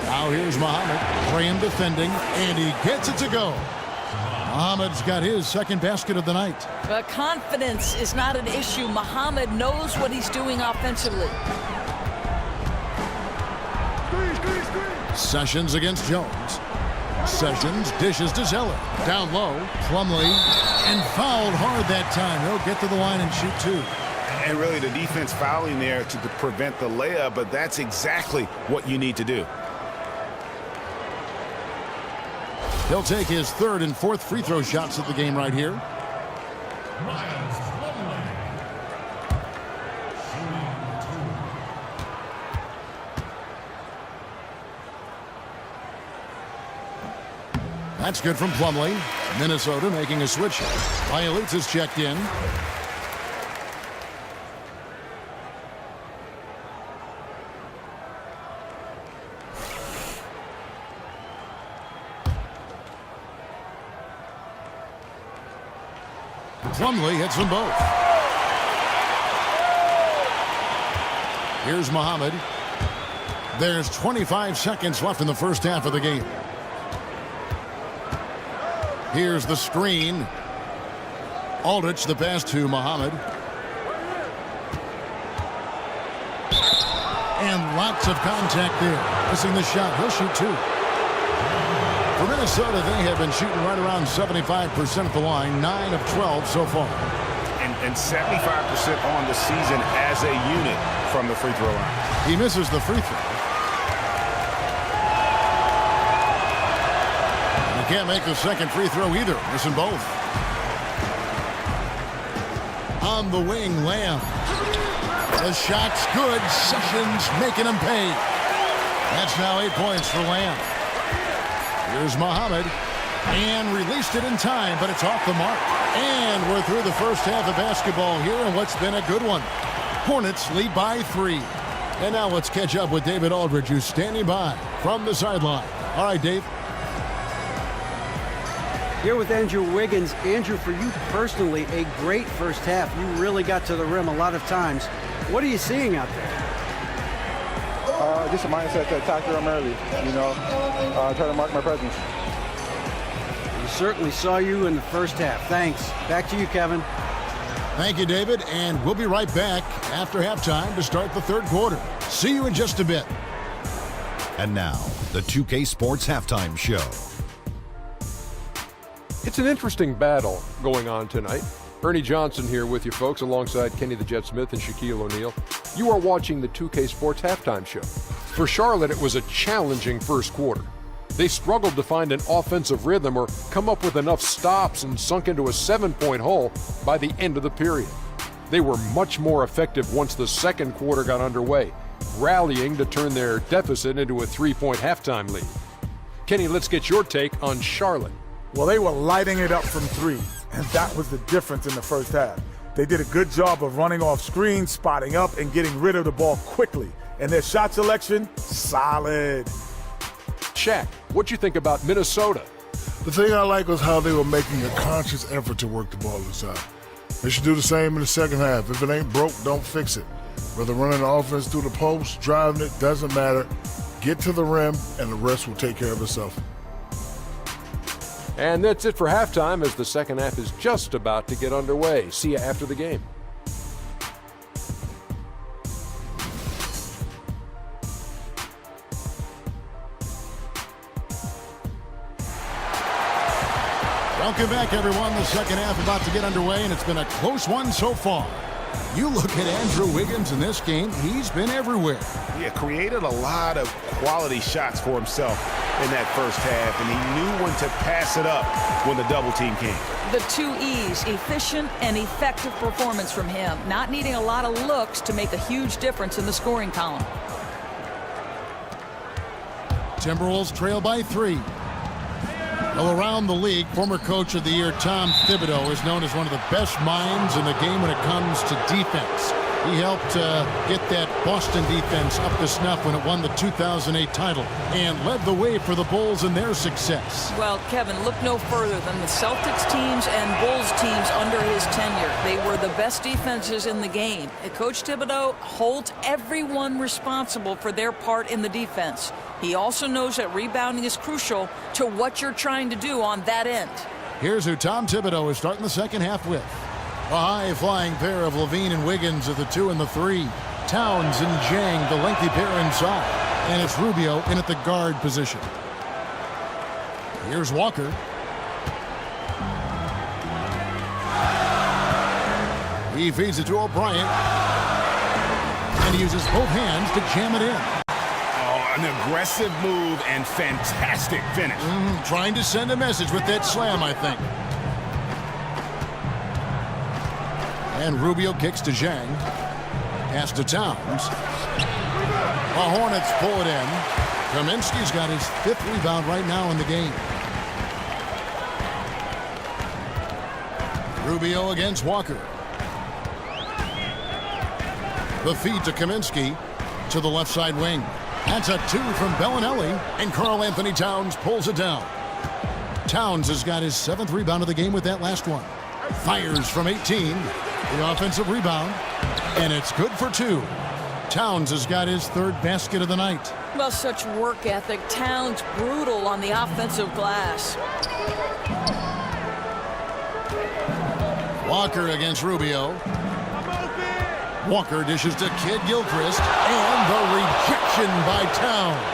Now here's Muhammad. Graham defending, and he gets it to go. Muhammad's got his second basket of the night. But confidence is not an issue. Muhammad knows what he's doing offensively. Sessions against Jones. Sessions dishes to Zeller. Down low, Plumlee, and fouled hard that time. He'll get to the line and shoot two. And really the defense fouling there to prevent the layup, but that's exactly what you need to do. He'll take his 3rd and 4th free throw shots of the game right here. That's good from Plumlee. Minnesota making a switch. Violets is checked in. Plumlee hits them both. Here's Muhammad. There's 25 seconds left in the first half of the game. Here's the screen. Aldridge the pass to Muhammad. And lots of contact there. Missing the shot. He'll shoot two. For Minnesota, they have been shooting right around 75% at the line, 9 of 12 so far. And 75% on the season as a unit from the free throw line. He misses the free throw. He can't make the second free throw either. Missing both. On the wing, Lamb. The shot's good. Sessions making him pay. That's now 8 points for Lamb. Here's Muhammad, and released it in time, but it's off the mark. And we're through the first half of basketball here, and what's been a good one. Hornets lead by 3. And now let's catch up with David Aldridge, who's standing by from the sideline. All right, Dave. Here with Andrew Wiggins. Andrew, for you personally, a great first half. You really got to the rim a lot of times. What are you seeing out there? Just a mindset to attack the rim early, try to mark my presence. We certainly saw you in the first half. Thanks. Back to you, Kevin. Thank you, David, and we'll be right back after halftime to start the third quarter. See you in just a bit. And now, the 2K Sports Halftime Show. It's an interesting battle going on tonight. Ernie Johnson here with you folks, alongside Kenny the Jet Smith and Shaquille O'Neal. You are watching the 2K Sports Halftime Show. For Charlotte, it was a challenging first quarter. They struggled to find an offensive rhythm or come up with enough stops and sunk into a 7-point hole by the end of the period. They were much more effective once the second quarter got underway, rallying to turn their deficit into a 3-point halftime lead. Kenny, let's get your take on Charlotte. Well, they were lighting it up from three, and that was the difference in the first half. They did a good job of running off screens, spotting up, and getting rid of the ball quickly. And their shot selection, solid. Shaq, what'd you think about Minnesota? The thing I like was how they were making a conscious effort to work the ball inside. They should do the same in the second half. If it ain't broke, don't fix it. Whether running the offense through the post, driving it, doesn't matter. Get to the rim, and the rest will take care of itself. And that's it for halftime, as the second half is just about to get underway. See you after the game. Welcome back, everyone. The second half about to get underway, and it's been a close one so far. You look at Andrew Wiggins in this game, he's been everywhere. Yeah, created a lot of quality shots for himself in that first half, and he knew when to pass it up when the double team came. The 2 E's, efficient and effective performance from him, not needing a lot of looks to make a huge difference in the scoring column. Timberwolves trail by 3. Well, around the league, former coach of the year Tom Thibodeau is known as one of the best minds in the game when it comes to defense. He helped get that Boston defense up to snuff when it won the 2008 title and led the way for the Bulls in their success. Well, Kevin, look no further than the Celtics teams and Bulls teams under his tenure. They were the best defenses in the game. Coach Thibodeau holds everyone responsible for their part in the defense. He also knows that rebounding is crucial to what you're trying to do on that end. Here's who Tom Thibodeau is starting the second half with. A high-flying pair of Levine and Wiggins at the 2 and the 3. Towns and Jang, the lengthy pair inside. And it's Rubio in at the guard position. Here's Walker. He feeds it to O'Brien. And he uses both hands to jam it in. An aggressive move and fantastic finish. Trying to send a message with that slam, I think. And Rubio kicks to Zhang. Pass to Towns. The Hornets pull it in. Kaminsky's got his 5th rebound right now in the game. Rubio against Walker. The feed to Kaminsky to the left side wing. That's a 2 from Bellinelli, and Karl Anthony Towns pulls it down. Towns has got his 7th rebound of the game with that last one. Fires from 18. The offensive rebound, and it's good for 2. Towns has got his 3rd basket of the night. Well, such work ethic. Towns brutal on the offensive glass. Walker against Rubio. Walker dishes to Kid Gilchrist, and the rejection by Towns.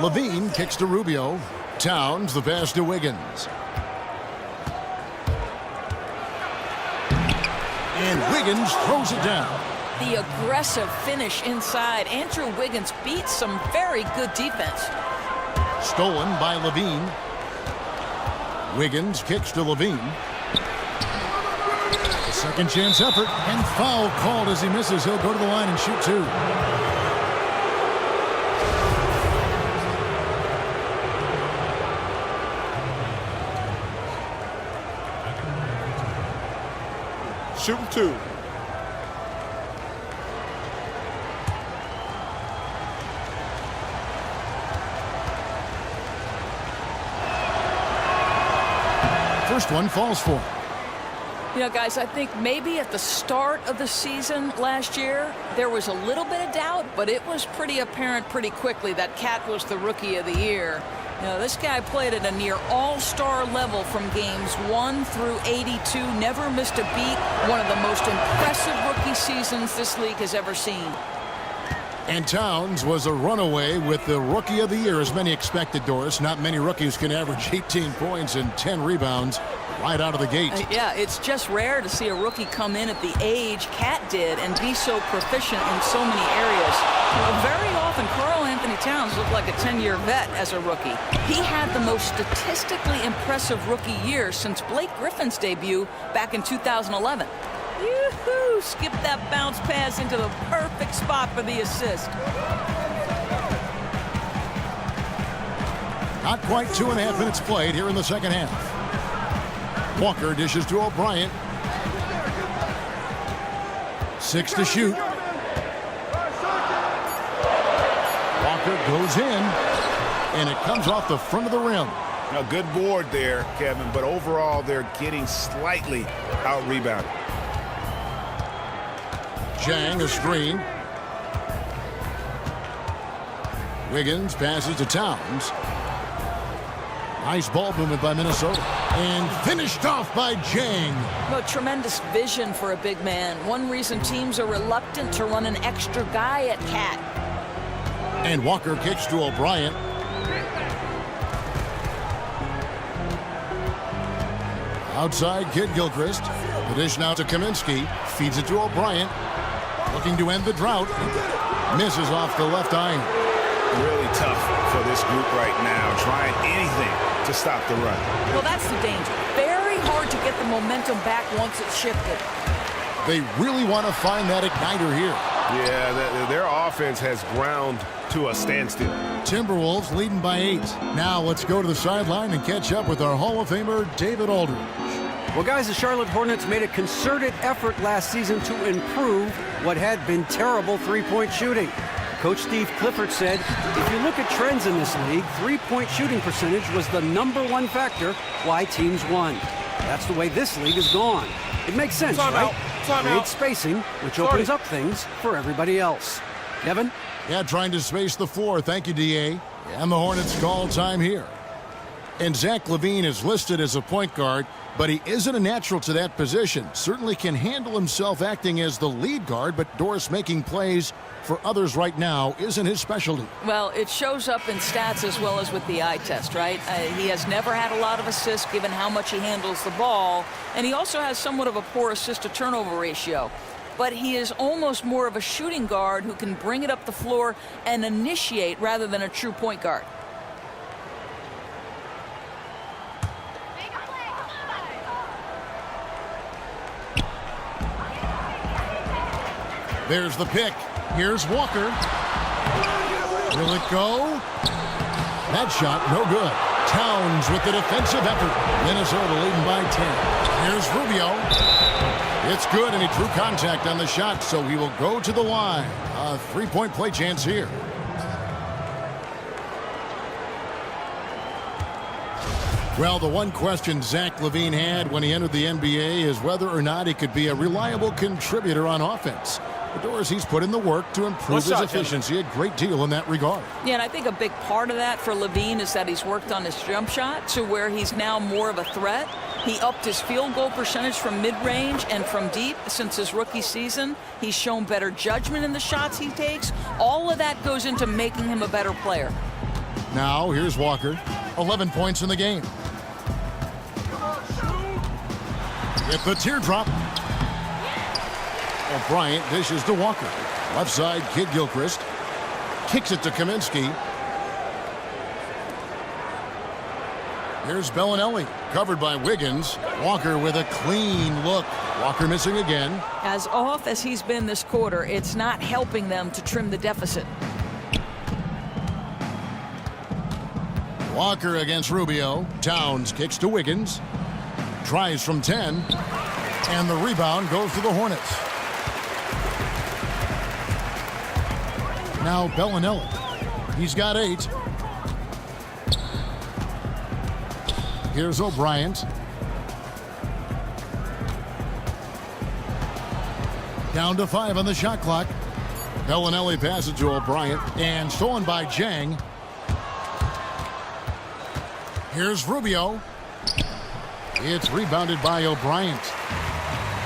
Levine kicks to Rubio. Towns the pass to Wiggins. And Wiggins throws it down. The aggressive finish inside. Andrew Wiggins beats some very good defense. Stolen by Levine. Wiggins kicks to Levine. A second chance effort, and foul called as he misses. He'll go to the line and shoot 2. Shooting 2. First one falls for him. You know, guys, I think maybe at the start of the season last year, there was a little bit of doubt, but it was pretty apparent pretty quickly that Cat was the Rookie of the Year. You know, this guy played at a near all-star level from games 1 through 82, never missed a beat. One of the most impressive rookie seasons this league has ever seen. And Towns was a runaway with the Rookie of the Year, as many expected, Doris. Not many rookies can average 18 points and 10 rebounds. right out of the gate. Yeah, it's just rare to see a rookie come in at the age Cat did and be so proficient in so many areas. Very often, Karl Anthony Towns looked like a 10-year vet as a rookie. He had the most statistically impressive rookie year since Blake Griffin's debut back in 2011. Yoo-hoo! Skip that bounce pass into the perfect spot for the assist. Not quite 2.5 minutes played here in the second half. Walker dishes to O'Brien. 6 to shoot. Walker goes in, and it comes off the front of the rim. A good board there, Kevin, but overall they're getting slightly out-rebounded. Jang, a screen. Wiggins passes to Towns. Nice ball movement by Minnesota. And finished off by Jang. Well, tremendous vision for a big man. One reason teams are reluctant to run an extra guy at Cat. And Walker kicks to O'Brien. Outside, Kid Gilchrist. The dish now to Kaminsky. Feeds it to O'Brien. Looking to end the drought. Misses off the left iron. Really tough for this group right now, trying anything to stop the run. Well, that's the danger. Very hard to get the momentum back once it's shifted. They really want to find that igniter here. Yeah, their offense has ground to a standstill. Timberwolves leading by 8. Now let's go to the sideline and catch up with our Hall of Famer, David Aldridge. Well, guys, the Charlotte Hornets made a concerted effort last season to improve what had been terrible three-point shooting. Coach Steve Clifford said, if you look at trends in this league, three-point shooting percentage was the #1 factor why teams won. That's the way this league is gone. It makes sense, right? Create spacing, which opens up things for everybody else. Kevin? Yeah, trying to space the floor. Thank you, D.A. And the Hornets call time here. And Zach LaVine is listed as a point guard, but he isn't a natural to that position. Certainly can handle himself acting as the lead guard, but Doris making plays for others right now isn't his specialty. Well, it shows up in stats as well as with the eye test, right? He has never had a lot of assists given how much he handles the ball, and he also has somewhat of a poor assist-to-turnover ratio. But he is almost more of a shooting guard who can bring it up the floor and initiate rather than a true point guard. There's the pick. Here's Walker. Will it go? That shot, no good. Towns with the defensive effort. Minnesota leading by 10. Here's Rubio. It's good, and he drew contact on the shot, so he will go to the line. A three-point play chance here. Well, the one question Zach LaVine had when he entered the NBA is whether or not he could be a reliable contributor on offense. The Doors, he's put in the work to improve his efficiency a great deal in that regard. Yeah, and I think a big part of that for LaVine is that he's worked on his jump shot to where he's now more of a threat. He upped his field goal percentage from mid-range and from deep since his rookie season. He's shown better judgment in the shots he takes. All of that goes into making him a better player. Now, here's Walker. 11 points in the game. With the teardrop. O'Brien dishes to Walker. Left side, Kid Gilchrist. Kicks it to Kaminsky. Here's Bellinelli, covered by Wiggins. Walker with a clean look. Walker missing again. As off as he's been this quarter, it's not helping them to trim the deficit. Walker against Rubio. Towns kicks to Wiggins. Tries from 10. And the rebound goes to the Hornets. Now Bellinelli. He's got 8. Here's O'Brien. Down to 5 on the shot clock. Bellinelli passes to O'Brien and stolen by Jang. Here's Rubio. It's rebounded by O'Brien.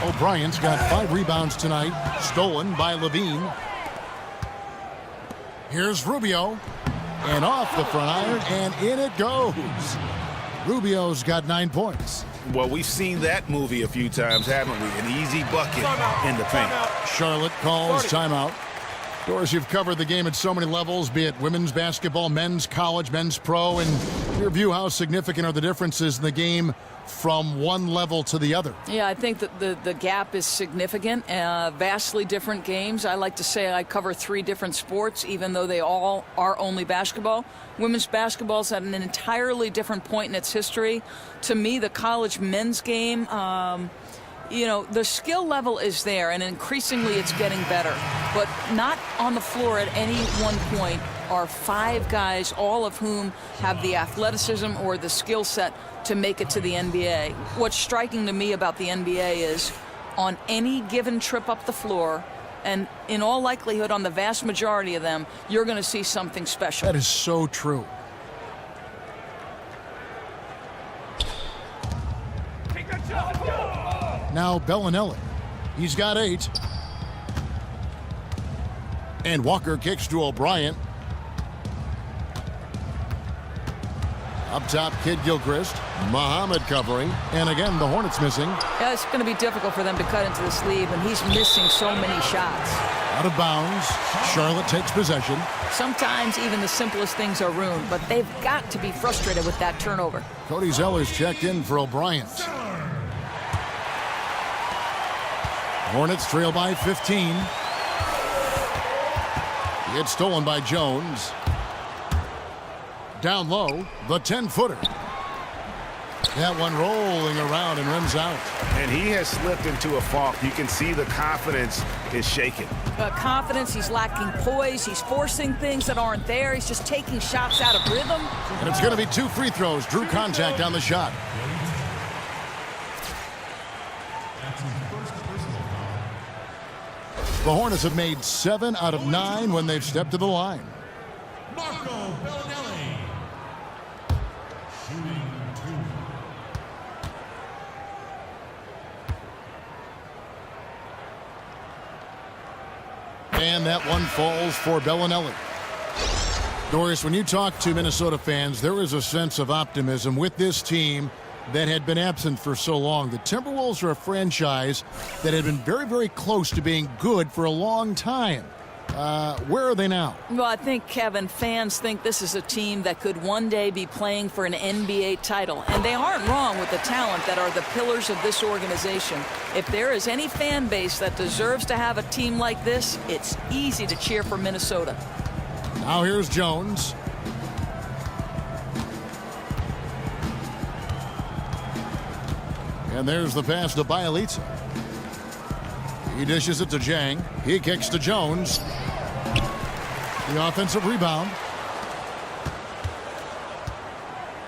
O'Brien's got 5 rebounds tonight, stolen by LaVine. Here's Rubio, and off the front iron, and in it goes. Rubio's got 9 points. Well, we've seen that movie a few times, haven't we? An easy bucket in the paint. Charlotte calls timeout. Doris, you've covered the game at so many levels, be it women's basketball, men's college, men's pro, and your view, how significant are the differences in the game from one level to the other? Yeah, I think that the gap is significant. Vastly different games. I like to say I cover 3 different sports, even though they all are only basketball. Women's basketball is at an entirely different point in its history. To me, the college men's game, you know, the skill level is there, and increasingly it's getting better. But not on the floor at any one point are 5 guys, all of whom have the athleticism or the skill set to make it to the NBA. What's striking to me about the NBA is on any given trip up the floor, and in all likelihood on the vast majority of them, you're going to see something special. That is so true. Now Bellinelli. He's got 8. And Walker kicks to O'Brien. Up top, Kid Gilchrist. Muhammad covering. And again, the Hornets missing. Yeah, it's going to be difficult for them to cut into the sleeve, and he's missing so many shots. Out of bounds. Charlotte takes possession. Sometimes even the simplest things are ruined, but they've got to be frustrated with that turnover. Cody Zeller's checked in for O'Brien. Hornets trail by 15. It's stolen by Jones. Down low, the 10-footer. That one rolling around and rims out. And he has slipped into a funk. You can see the confidence is shaken. Confidence, he's lacking poise, he's forcing things that aren't there, he's just taking shots out of rhythm. And it's going to be 2 free throws. Drew contact on the shot. The Hornets have made 7 out of 9 when they've stepped to the line. Marco Bellinelli. Shooting 2. And that one falls for Bellinelli. Doris, when you talk to Minnesota fans, there is a sense of optimism with this team that had been absent for so long. The Timberwolves are a franchise that had been very, very close to being good for a long time. Where are they now? Well, I think, Kevin, fans think this is a team that could one day be playing for an NBA title. And they aren't wrong with the talent that are the pillars of this organization. If there is any fan base that deserves to have a team like this, it's easy to cheer for Minnesota. Now here's Jones. And there's the pass to Bielitsa. He dishes it to Jang. He kicks to Jones. The offensive rebound.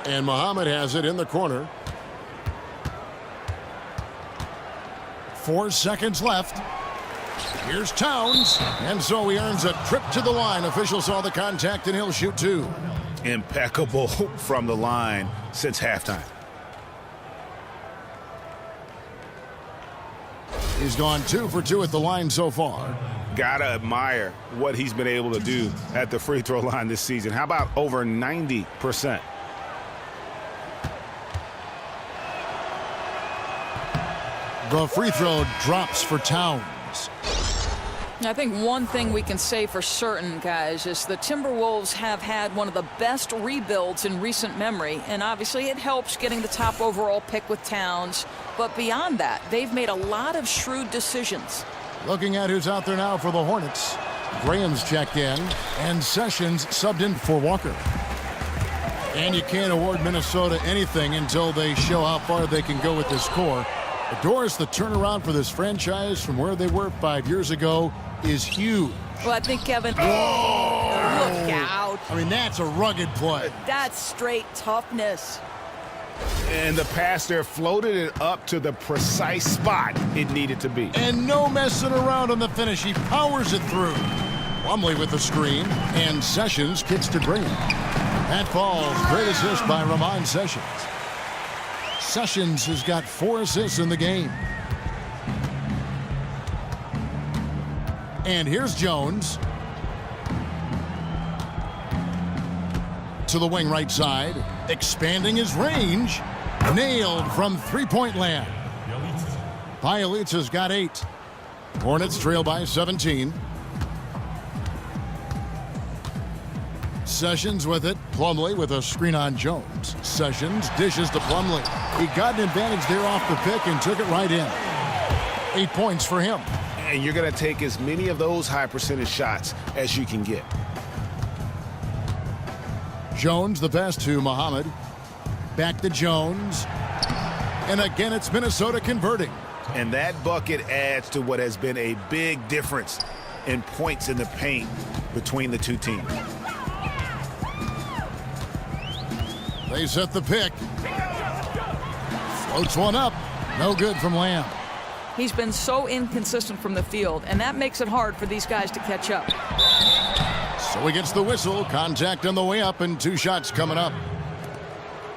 And Muhammad has it in the corner. 4 seconds left. Here's Towns. And so he earns a trip to the line. Officials saw the contact, and he'll shoot 2. Impeccable from the line since halftime. He's gone 2 for 2 at the line so far. Gotta admire what he's been able to do at the free throw line this season. How about over 90%? The free throw drops for Towns. I think one thing we can say for certain, guys, is the Timberwolves have had one of the best rebuilds in recent memory, and obviously it helps getting the top overall pick with Towns. But beyond that, they've made a lot of shrewd decisions. Looking at who's out there now for the Hornets. Graham's checked in, and Sessions subbed in for Walker. And you can't award Minnesota anything until they show how far they can go with this core. But Doris, the turnaround for this franchise from where they were 5 years ago is huge. Well, I think, Kevin, look out. I mean, that's a rugged play. That's straight toughness. And the pass there floated it up to the precise spot it needed to be. And no messing around on the finish. He powers it through. Plumlee with the screen, and Sessions kicks to Graham. That falls. Great assist by Ramon Sessions. Sessions has got 4 assists in the game. And here's Jones. To the wing right side. Expanding his range. Nailed from three-point land. Bielitsa's got 8. Hornets trail by 17. Sessions with it. Plumlee with a screen on Jones. Sessions dishes to Plumlee. He got an advantage there off the pick and took it right in. 8 points for him. And you're going to take as many of those high percentage shots as you can get. Jones the pass to Muhammad. Back to Jones. And again, it's Minnesota converting. And that bucket adds to what has been a big difference in points in the paint between the two teams. They set the pick. Floats one up. No good from Lamb. He's been so inconsistent from the field, and that makes it hard for these guys to catch up. So he gets the whistle. Contact on the way up, and 2 shots coming up.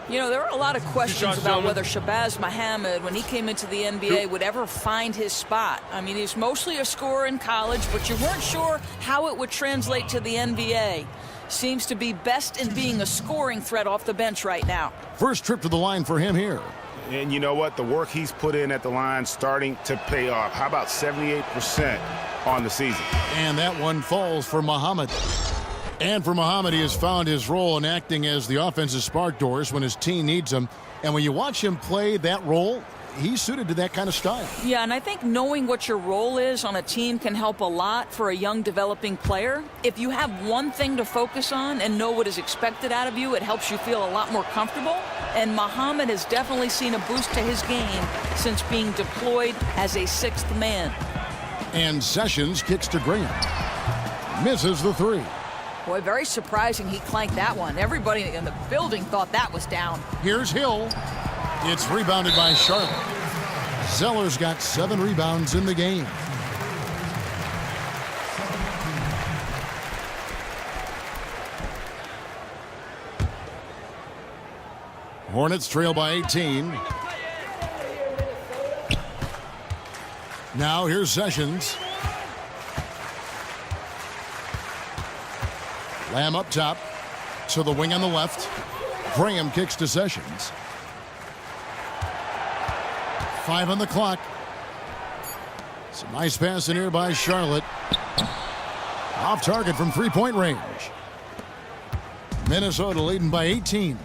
You know, there are a lot of questions about whether Shabazz Muhammad, when he came into the NBA, would ever find his spot. I mean, he's mostly a scorer in college, but you weren't sure how it would translate to the NBA. Seems to be best in being a scoring threat off the bench right now. First trip to the line for him here. And you know what? The work he's put in at the line starting to pay off. How about 78% on the season? And that one falls for Muhammad. And for Muhammad, he has found his role in acting as the offensive spark doors when his team needs him. And when you watch him play that role, he's suited to that kind of style. Yeah, and I think knowing what your role is on a team can help a lot for a young developing player. If you have one thing to focus on and know what is expected out of you, it helps you feel a lot more comfortable. And Muhammad has definitely seen a boost to his game since being deployed as a 6th man. And Sessions kicks to Graham. Misses the 3. Boy, very surprising he clanked that one. Everybody in the building thought that was down. Here's Hill. It's rebounded by Charlotte. Zeller's got 7 rebounds in the game. Hornets trail by 18. Now here's Sessions. Lamb up top to the wing on the left. Graham kicks to Sessions. 5 on the clock. Some nice pass in here by Charlotte. Off target from 3-point range. Minnesota leading by 18.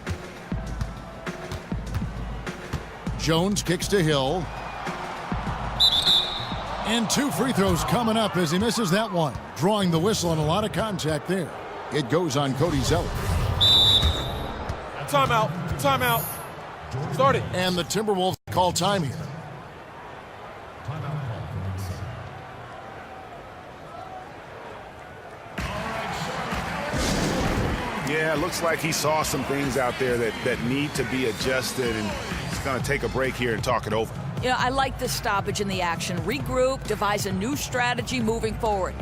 Jones kicks to Hill. And 2 free throws coming up as he misses that one. Drawing the whistle and a lot of contact there. It goes on Cody Zeller. Timeout. Timeout. Start it. And the Timberwolves call time here. Yeah, it looks like he saw some things out there that need to be adjusted, and he's going to take a break here and talk it over. You know, I like this stoppage in the action. Regroup, devise a new strategy moving forward.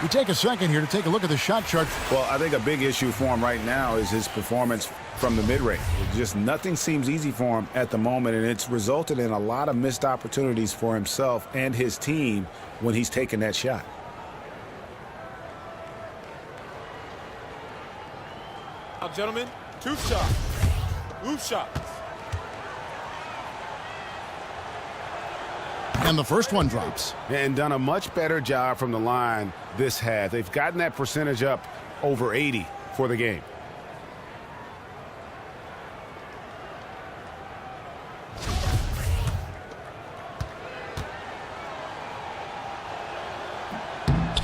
We take a second here to take a look at the shot chart. Well, I think a big issue for him right now is his performance from the mid-range. Just nothing seems easy for him at the moment, and it's resulted in a lot of missed opportunities for himself and his team when he's taken that shot. Now, gentlemen, 2 shots. 2 shots. And the first one drops. And done a much better job from the line this half. They've gotten that percentage up over 80 for the game.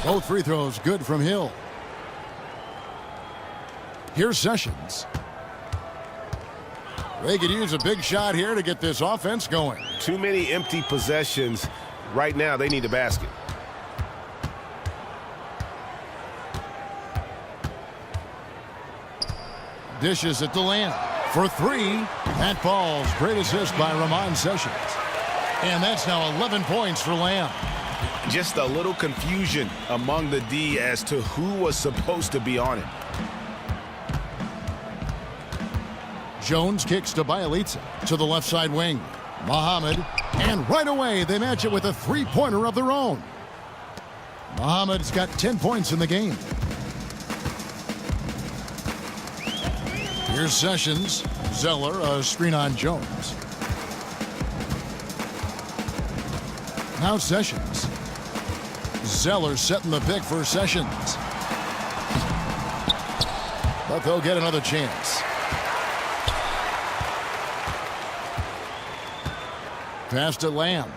Both free throws good from Hill. Here's Sessions. They could use a big shot here to get this offense going. Too many empty possessions. Right now, they need a basket. Dishes at the Lamb for 3. That falls. Great assist by Ramon Sessions. And that's now 11 points for Lamb. Just a little confusion among the D as to who was supposed to be on it. Jones kicks to Bielitsa to the left side wing. Muhammad, and right away they match it with a 3-pointer of their own. Muhammad's got 10 points in the game. Here's Sessions. Zeller, a screen on Jones. Now Sessions. Zeller setting the pick for Sessions. But they'll get another chance. Pass to Lamb.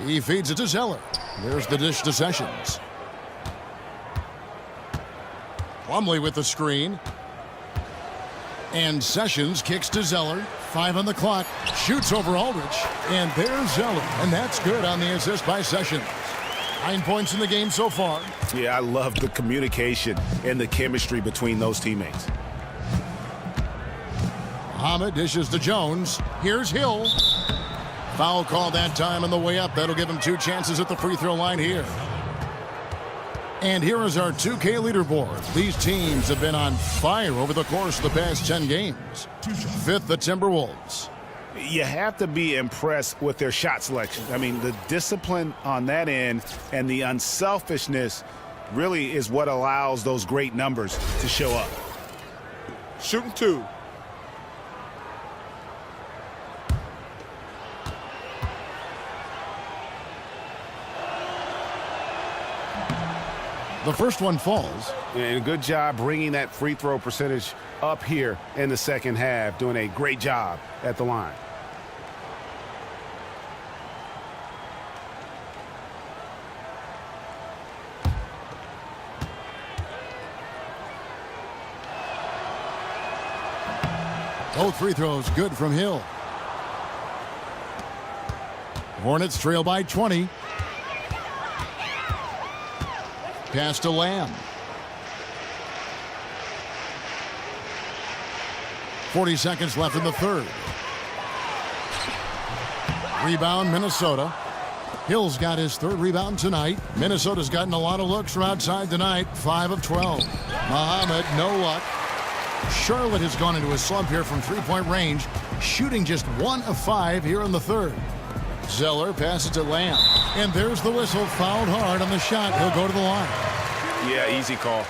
He feeds it to Zeller. There's the dish to Sessions. Plumlee with the screen. And Sessions kicks to Zeller. 5 on the clock. Shoots over Aldridge. And there's Zeller. And that's good on the assist by Sessions. 9 points in the game so far. Yeah, I love the communication and the chemistry between those teammates. Muhammad dishes to Jones. Here's Hill. Foul call that time on the way up. That'll give him 2 chances at the free throw line here. And here is our 2K leaderboard. These teams have been on fire over the course of the past 10 games. 5th, the Timberwolves. You have to be impressed with their shot selection. I mean, the discipline on that end and the unselfishness really is what allows those great numbers to show up. Shooting 2. The first one falls. And good job bringing that free throw percentage up here in the second half. Doing a great job at the line. Both free throws good from Hill. Hornets trail by 20. Pass to Lamb. 40 seconds left in the third. Rebound, Minnesota. Hill's got his 3rd rebound tonight. Minnesota's gotten a lot of looks from outside tonight. 5 of 12. Muhammad, no luck. Charlotte has gone into a slump here from 3-point range, shooting just 1 of 5 here in the third. Zeller passes to Lamb. And there's the whistle. Fouled hard on the shot. He'll go to the line. Yeah, easy call.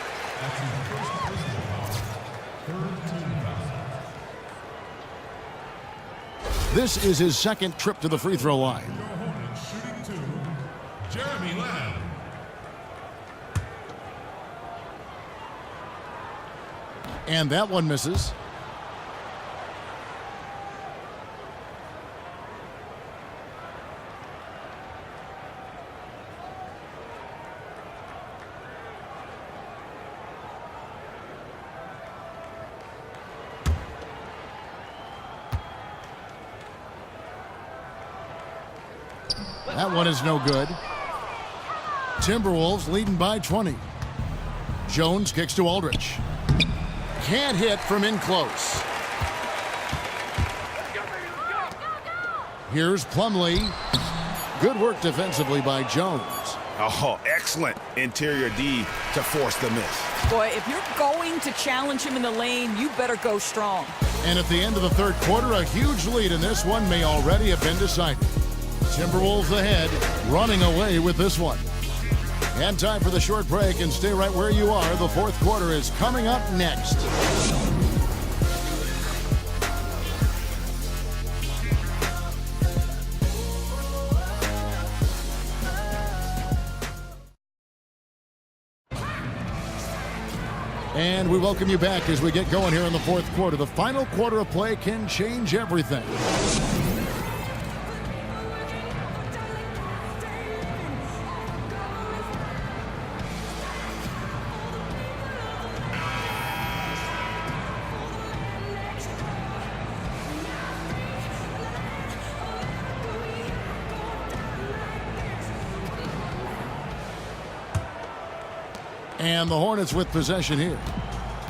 This is his 2nd trip to the free throw line. Jeremy Lamb. And that one misses. That one is no good. Timberwolves leading by 20. Jones kicks to Aldridge. Can't hit from in close. Here's Plumlee. Good work defensively by Jones. Oh, excellent interior D to force the miss. Boy, if you're going to challenge him in the lane, you better go strong. And at the end of the third quarter, a huge lead in this one may already have been decided. Timberwolves ahead, running away with this one. And time for the short break, and stay right where you are. The fourth quarter is coming up next. And we welcome you back as we get going here in the fourth quarter. The final quarter of play can change everything. And the Hornets with possession here.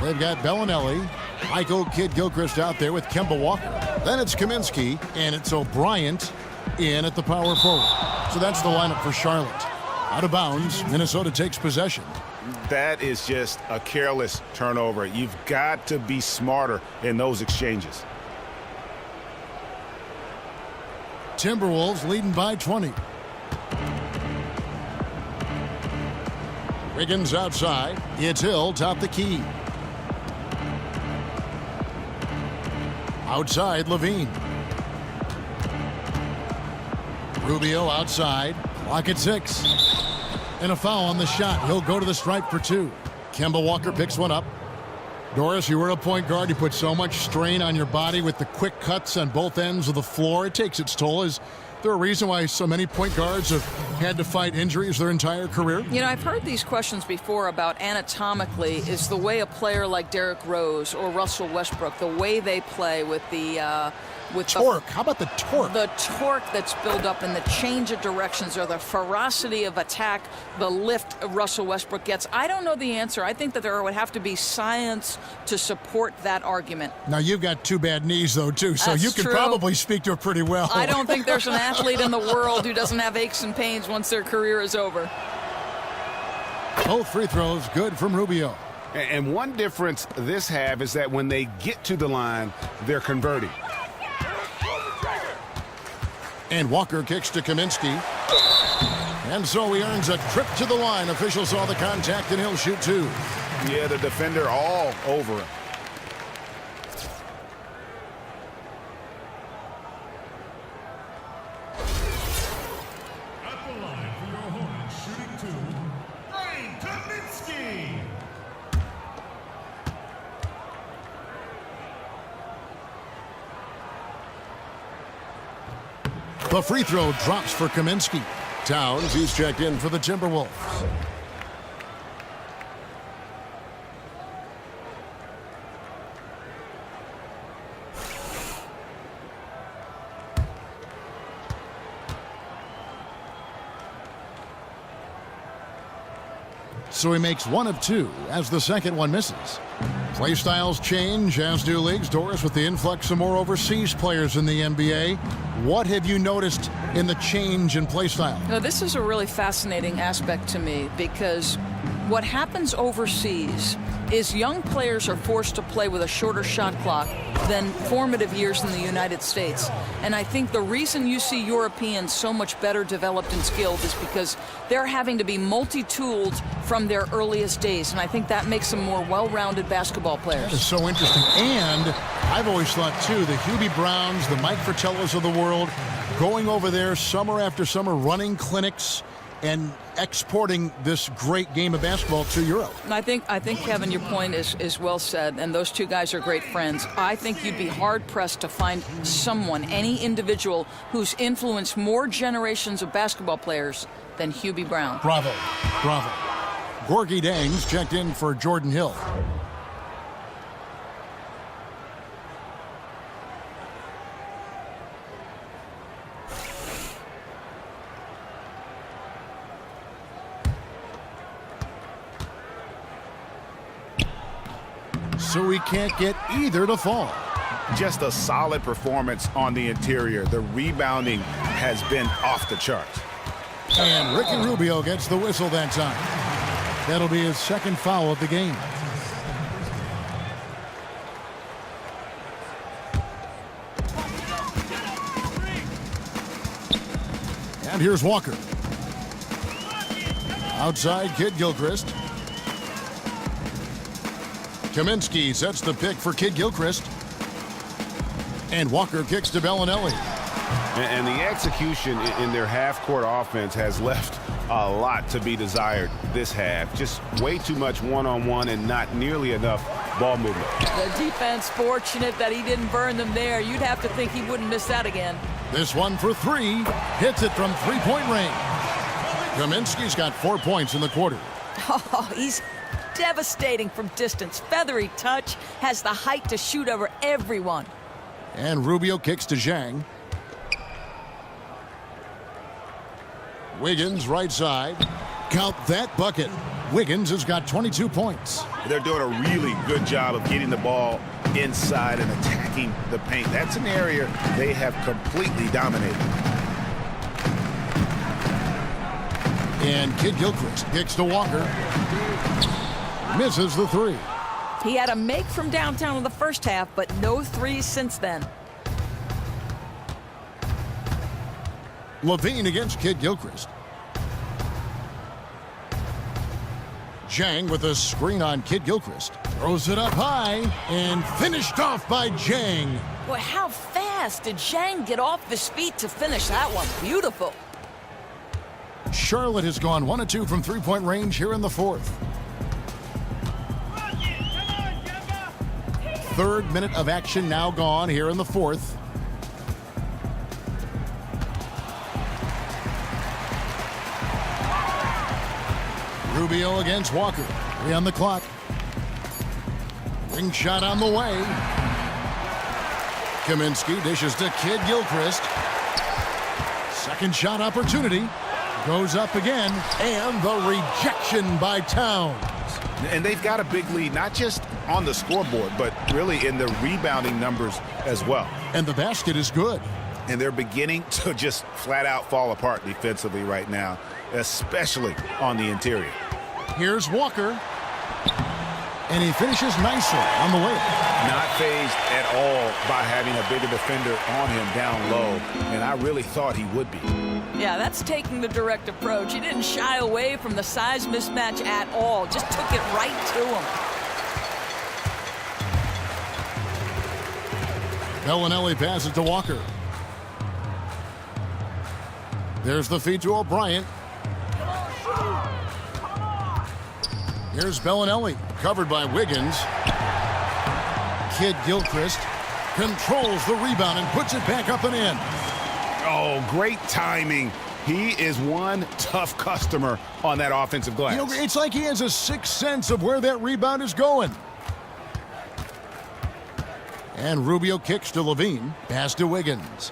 They've got Bellinelli, Michael Kidd-Gilchrist out there with Kemba Walker. Then it's Kaminsky, and it's O'Brien in at the power forward. So that's the lineup for Charlotte. Out of bounds, Minnesota takes possession. That is just a careless turnover. You've got to be smarter in those exchanges. Timberwolves leading by 20. Wiggins outside. It's Hill, top the key. Outside, Levine. Rubio outside. Clock at 6. And a foul on the shot. He'll go to the stripe for 2. Kemba Walker picks one up. Doris, you were a point guard. You put so much strain on your body with the quick cuts on both ends of the floor. It takes its toll. Is there a reason why so many point guards have had to fight injuries their entire career? You know, I've heard these questions before about anatomically is the way a player like Derrick Rose or Russell Westbrook, the way they play with the torque. How about the torque? The torque that's built up and the change of directions or the ferocity of attack, the lift Russell Westbrook gets. I don't know the answer. I think that there would have to be science to support that argument. Now, you've got 2 bad knees, though, too, so That's you can true. probably speak to it pretty well. I don't think there's an athlete in the world who doesn't have aches and pains once their career is over. Both free throws good from Rubio. And one difference this half is that when they get to the line, they're converting. And Walker kicks to Kaminsky. And so he earns a trip to the line. Officials saw the contact, and he'll shoot 2. Yeah, the defender all over him. At the line for your Hornets, shooting 2, Kaminsky. The free throw drops for Kaminsky. Towns, he's checked in for the Timberwolves. So he makes 1 of 2 as the second one misses. Play styles change, as do leagues. Doris, with the influx of more overseas players in the NBA, what have you noticed in the change in play style? Now, this is a really fascinating aspect to me because what happens overseas is young players are forced to play with a shorter shot clock than formative years in the United States. And I think the reason you see Europeans so much better developed and skilled is because they're having to be multi-tooled from their earliest days. And I think that makes them more well-rounded basketball players. That is so interesting. And I've always thought, too, the Hubie Browns, the Mike Fratellos of the world, going over there summer after summer, running clinics and exporting this great game of basketball to Europe. And I think Kevin, your point is well said, and those 2 guys are great friends. I think you'd be hard-pressed to find someone, any individual, who's influenced more generations of basketball players than Hubie Brown. Bravo. Bravo. Gorgie Dangs checked in for Jordan Hill. So he can't get either to fall. Just a solid performance on the interior. The rebounding has been off the charts. And Ricky Rubio gets the whistle that time. That'll be his second foul of the game. And here's Walker. Outside, Kid Gilchrist. Kaminsky sets the pick for Kid Gilchrist. And Walker kicks to Bellinelli. And the execution in their half-court offense has left a lot to be desired this half. Just way too much one-on-one and not nearly enough ball movement. The defense fortunate that he didn't burn them there. You'd have to think he wouldn't miss that again. This one for 3. Hits it from 3-point range. Kaminsky's got 4 points in the quarter. Oh, he's devastating from distance. Feathery touch, has the height to shoot over everyone. And Rubio kicks to Zhang. Wiggins right side. Count that bucket. Wiggins has got 22 points. They're doing a really good job of getting the ball inside and attacking the paint. That's an area they have completely dominated. And Kid Gilchrist kicks to Walker. Misses the 3. He had a make from downtown in the first half, but no threes since then. Levine against Kid Gilchrist. Zhang with a screen on Kid Gilchrist. Throws it up high and finished off by Zhang. Boy, how fast did Zhang get off his feet to finish that one? Beautiful. Charlotte has gone 1 of 2 from three-point range here in the fourth. Third minute of action now gone here in the fourth. Rubio against Walker. 3 on the clock. Ring shot on the way. Kaminsky dishes to Kid Gilchrist. Second shot opportunity. Goes up again. And the rejection by Towns. And they've got a big lead, not just on the scoreboard, but really in the rebounding numbers as well. And the basket is good. And they're beginning to just flat out fall apart defensively right now, especially on the interior. Here's Walker. And he finishes nicely on the way. Not fazed at all by having a bigger defender on him down low. And I really thought he would be. Yeah, that's taking the direct approach. He didn't shy away from the size mismatch at all. Just took it right to him. Bellinelli passes to Walker. There's the feed to O'Brien. Here's Bellinelli, covered by Wiggins. Kid Gilchrist controls the rebound and puts it back up and in. Oh, great timing. He is one tough customer on that offensive glass. You know, it's like he has a sixth sense of where that rebound is going. And Rubio kicks to Levine. Pass to Wiggins.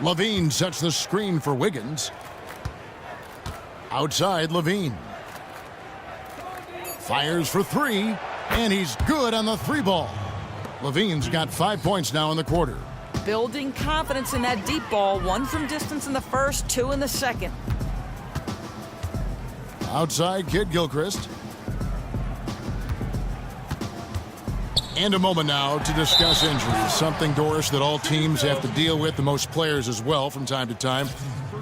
Levine sets the screen for Wiggins. Outside, Levine. Fires for 3, and he's good on the 3 ball. Levine's got 5 points now in the quarter. Building confidence in that deep ball. 1 from distance in the first, 2 in the second. Outside, Kid Gilchrist. And a moment now to discuss injuries. Something, Doris, that all teams have to deal with, the most players as well from time to time.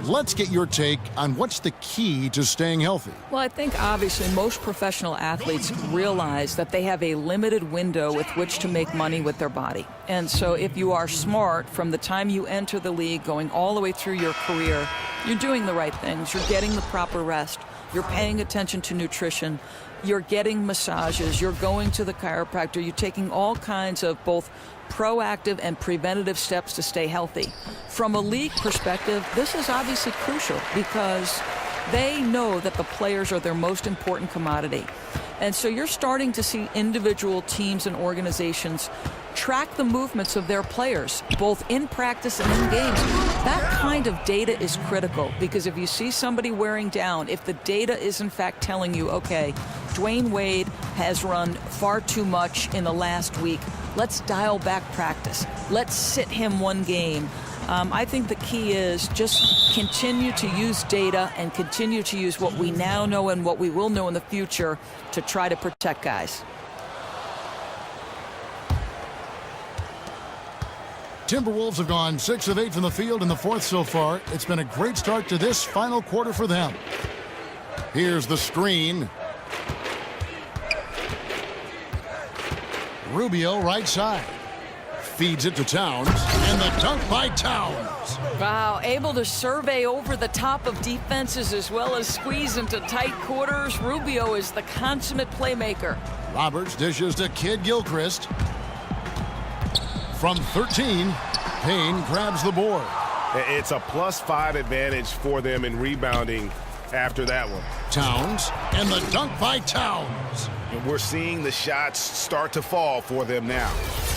Let's get your take on what's the key to staying healthy. Well, I think obviously most professional athletes realize that they have a limited window with which to make money with their body. And so if you are smart from the time you enter the league going all the way through your career, you're doing the right things. You're getting the proper rest. You're paying attention to nutrition. You're getting massages. You're going to the chiropractor. You're taking all kinds of both proactive and preventative steps to stay healthy. From a league perspective, this is obviously crucial because they know that the players are their most important commodity. And so you're starting to see individual teams and organizations track the movements of their players, both in practice and in games. That kind of data is critical because if you see somebody wearing down, if the data is in fact telling you, okay, Dwayne Wade has run far too much in the last week, let's dial back practice. Let's sit him one game. I think the key is just continue to use data and continue to use what we now know and what we will know in the future to try to protect guys. Timberwolves have gone 6 of 8 from the field in the fourth so far. It's been a great start to this final quarter for them. Here's the screen. Rubio right side. Feeds it to Towns, and the dunk by Towns. Wow, able to survey over the top of defenses as well as squeeze into tight quarters. Rubio is the consummate playmaker. Roberts dishes to Kid Gilchrist. From 13, Payne grabs the board. It's a +5 advantage for them in rebounding after that one. Towns, and the dunk by Towns. And we're seeing the shots start to fall for them now.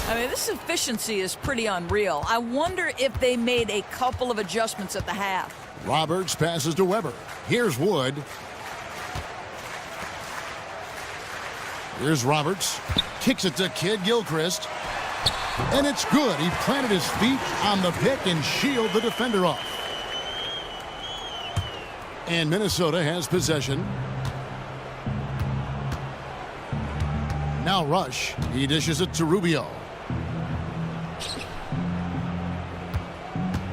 I mean, this efficiency is pretty unreal. I wonder if they made a couple of adjustments at the half. Roberts passes to Weber. Here's Wood. Here's Roberts. Kicks it to Kid Gilchrist. And it's good. He planted his feet on the pick and shielded the defender off. And Minnesota has possession. Now Rush. He dishes it to Rubio.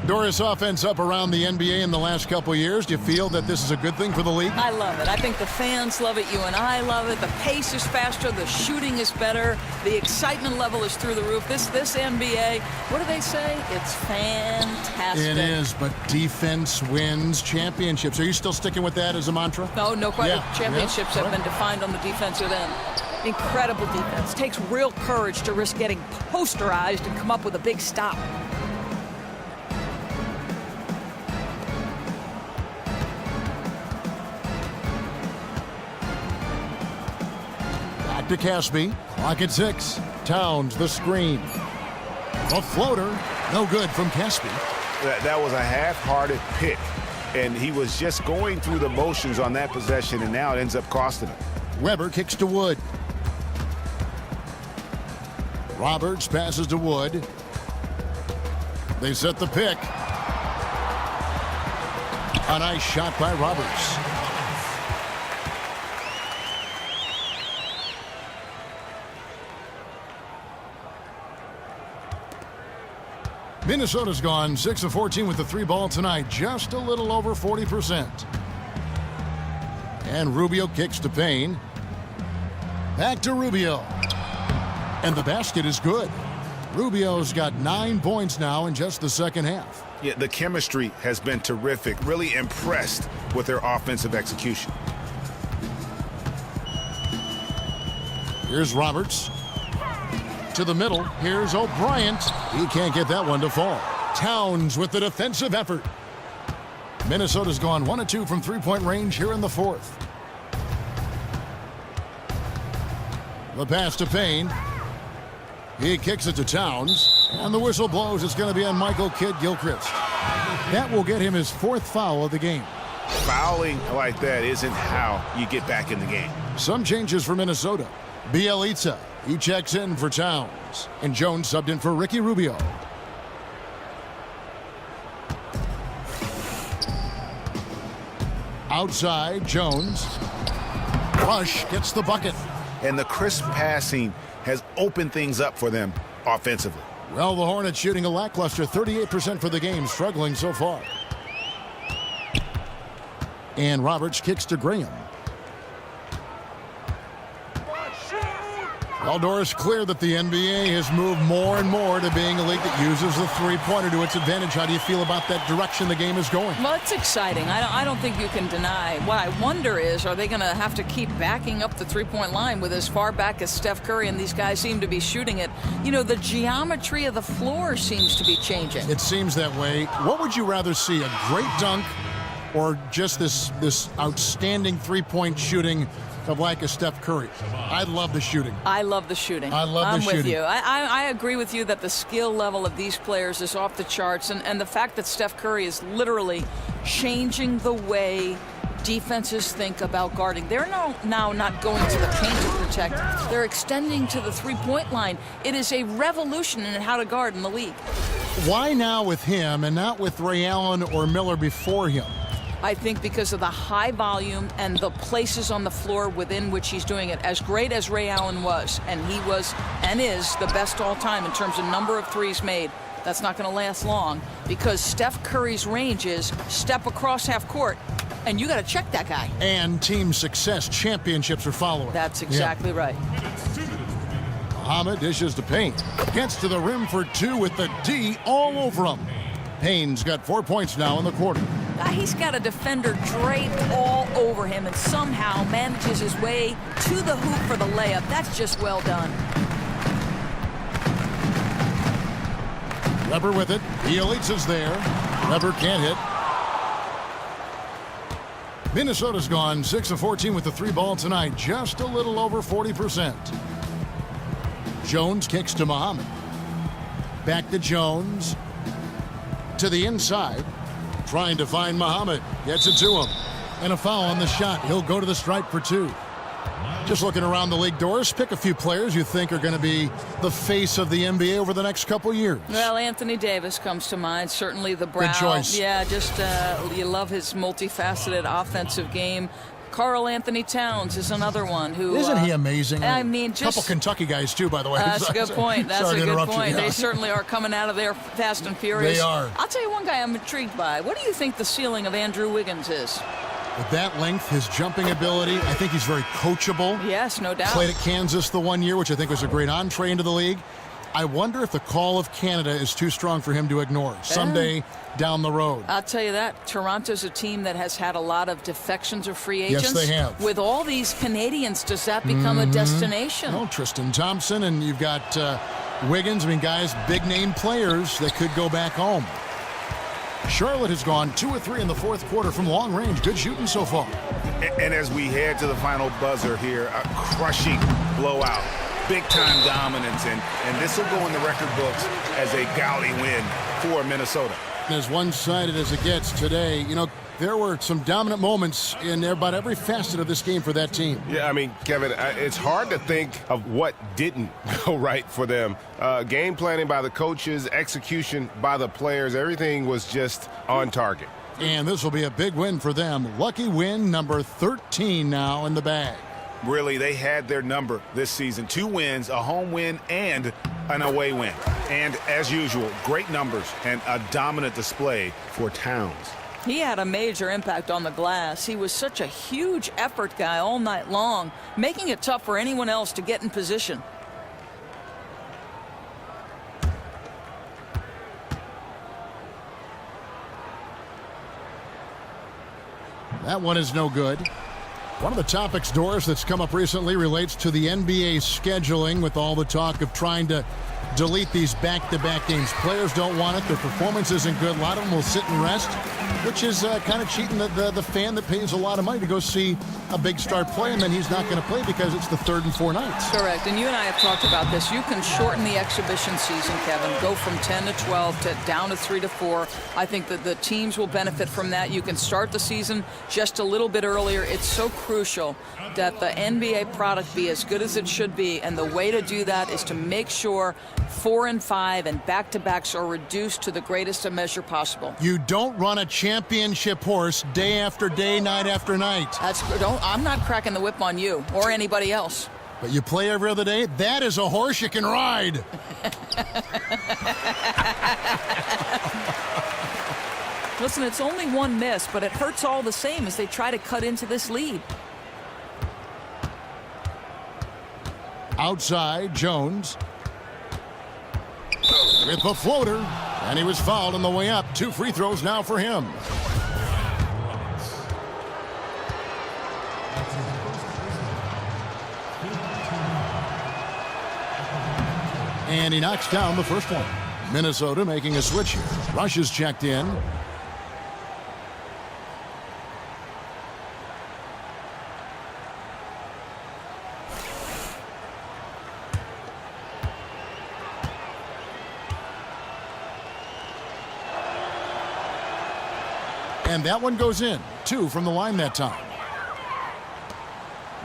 Doris, offense up around the NBA in the last couple years. Do you feel that this is a good thing for the league? I love it. I think the fans love it. You and I love it. The pace is faster. The shooting is better. The excitement level is through the roof. This NBA, what do they say? It's fantastic. It is, but defense wins championships. Are you still sticking with that as a mantra? No question. Yeah. Championships have been defined on the defensive end. Incredible defense. Takes real courage to risk getting posterized and come up with a big stop. To Caspi, clock at 6. Towns, the screen. A floater, no good from Caspi. That was a half-hearted pick, and he was just going through the motions on that possession, and now it ends up costing him. Weber kicks to Wood. Roberts passes to Wood. They set the pick. A nice shot by Roberts. Minnesota's gone 6 of 14 with the 3-ball tonight, just a little over 40%. And Rubio kicks to Payne. Back to Rubio. And the basket is good. Rubio's got 9 points now in just the second half. Yeah, the chemistry has been terrific. Really impressed with their offensive execution. Here's Roberts. To the middle. Here's O'Brien. He can't get that one to fall. Towns with the defensive effort. Minnesota's gone 1 of 2 from three-point range here in the fourth. The pass to Payne. He kicks it to Towns. And the whistle blows. It's going to be on Michael Kidd-Gilchrist. That will get him his 4th foul of the game. Fouling like that isn't how you get back in the game. Some changes for Minnesota. Bielitsa. He checks in for Towns. And Jones subbed in for Ricky Rubio. Outside, Jones. Rush gets the bucket. And the crisp passing has opened things up for them offensively. Well, the Hornets shooting a lackluster 38% for the game, struggling so far. And Roberts kicks to Graham. Well, Doris, clear that the NBA has moved more and more to being a league that uses the three-pointer to its advantage. How do you feel about that direction the game is going? Well, it's exciting. I don't think you can deny. What I wonder is, are they going to have to keep backing up the three-point line with as far back as Steph Curry and these guys seem to be shooting it? You know, the geometry of the floor seems to be changing. It seems that way. What would you rather see, a great dunk or just this outstanding three-point shooting of like a Steph Curry? I love the shooting. I love the shooting. I love the shooting. I'm with you. I agree with you that the skill level of these players is off the charts, and the fact that Steph Curry is literally changing the way defenses think about guarding. They're now not going to the paint to protect. They're extending to the three-point line. It is a revolution in how to guard in the league. Why now with him and not with Ray Allen or Miller before him? I think because of the high volume and the places on the floor within which he's doing it. As great as Ray Allen was, and he was and is the best all time in terms of number of threes made, that's not going to last long because Steph Curry's range is step across half court, and you got to check that guy. And team success championships are following. That's exactly right. Muhammad dishes to Payne. Gets to the rim for 2 with the D all over him. Payne's got 4 points now in the quarter. He's got a defender draped all over him and somehow manages his way to the hoop for the layup. That's just well done. Weber with it. Bielitsa's there. Weber can't hit. Minnesota's gone 6 of 14 with the 3-ball tonight. Just a little over 40%. Jones kicks to Muhammad. Back to Jones. To the inside. Trying to find Muhammad. Gets it to him. And a foul on the shot. He'll go to the stripe for 2. Just looking around the league, Doris, pick a few players you think are going to be the face of the NBA over the next couple years. Well, Anthony Davis comes to mind. Certainly the brow. Good choice. Yeah, just you love his multifaceted offensive game. Karl Anthony Towns is another one who... Isn't he amazing? I mean, just... A couple Kentucky guys, too, by the way. That's a good point. That's a good point. Yeah. They certainly are coming out of there fast and furious. They are. I'll tell you one guy I'm intrigued by. What do you think the ceiling of Andrew Wiggins is? With that length, his jumping ability, I think he's very coachable. Yes, no doubt. Played at Kansas the 1 year, which I think was a great entree into the league. I wonder if the call of Canada is too strong for him to ignore someday down the road. I'll tell you that. Toronto's a team that has had a lot of defections of free agents. Yes, they have. With all these Canadians, does that become a destination? Well, Tristan Thompson, and you've got Wiggins. I mean, guys, big-name players that could go back home. Charlotte has gone 2 of 3 in the fourth quarter from long range. Good shooting so far. And as we head to the final buzzer here, a crushing blowout. Big-time dominance, and this will go in the record books as a gaudy win for Minnesota. As one-sided as it gets today, you know, there were some dominant moments in about every facet of this game for that team. Yeah, I mean, Kevin, it's hard to think of what didn't go right for them. Game planning by the coaches, execution by the players, everything was just on target. And this will be a big win for them. Lucky win number 13 now in the bag. Really, they had their number this season. 2 wins, a home win, and an away win. And as usual, great numbers and a dominant display for Towns. He had a major impact on the glass. He was such a huge effort guy all night long, making it tough for anyone else to get in position. That one is no good. One of the topics, Doris, that's come up recently relates to the NBA scheduling, with all the talk of trying to delete these back-to-back games. Players don't want it. Their performance isn't good. A lot of them will sit and rest, which is kind of cheating the fan that pays a lot of money to go see a big star play, and then he's not going to play because it's the 3rd and 4 nights. Correct. And you and I have talked about this. You can shorten the exhibition season, Kevin. Go from 10 to 12 to down to 3 to 4. I think that the teams will benefit from that. You can start the season just a little bit earlier. It's so crucial that the NBA product be as good as it should be, and the way to do that is to make sure 4 and 5 and back-to-backs are reduced to the greatest measure possible. You don't run a championship horse day after day, night after night. I'm not cracking the whip on you or anybody else. But you play every other day? That is a horse you can ride. Listen, it's only one miss, but it hurts all the same as they try to cut into this lead. Outside, Jones with the floater, and he was fouled on the way up. 2 free throws now for him. And he knocks down the first one. Minnesota making a switch here. Rush is checked in. And that one goes in. 2 from the line that time.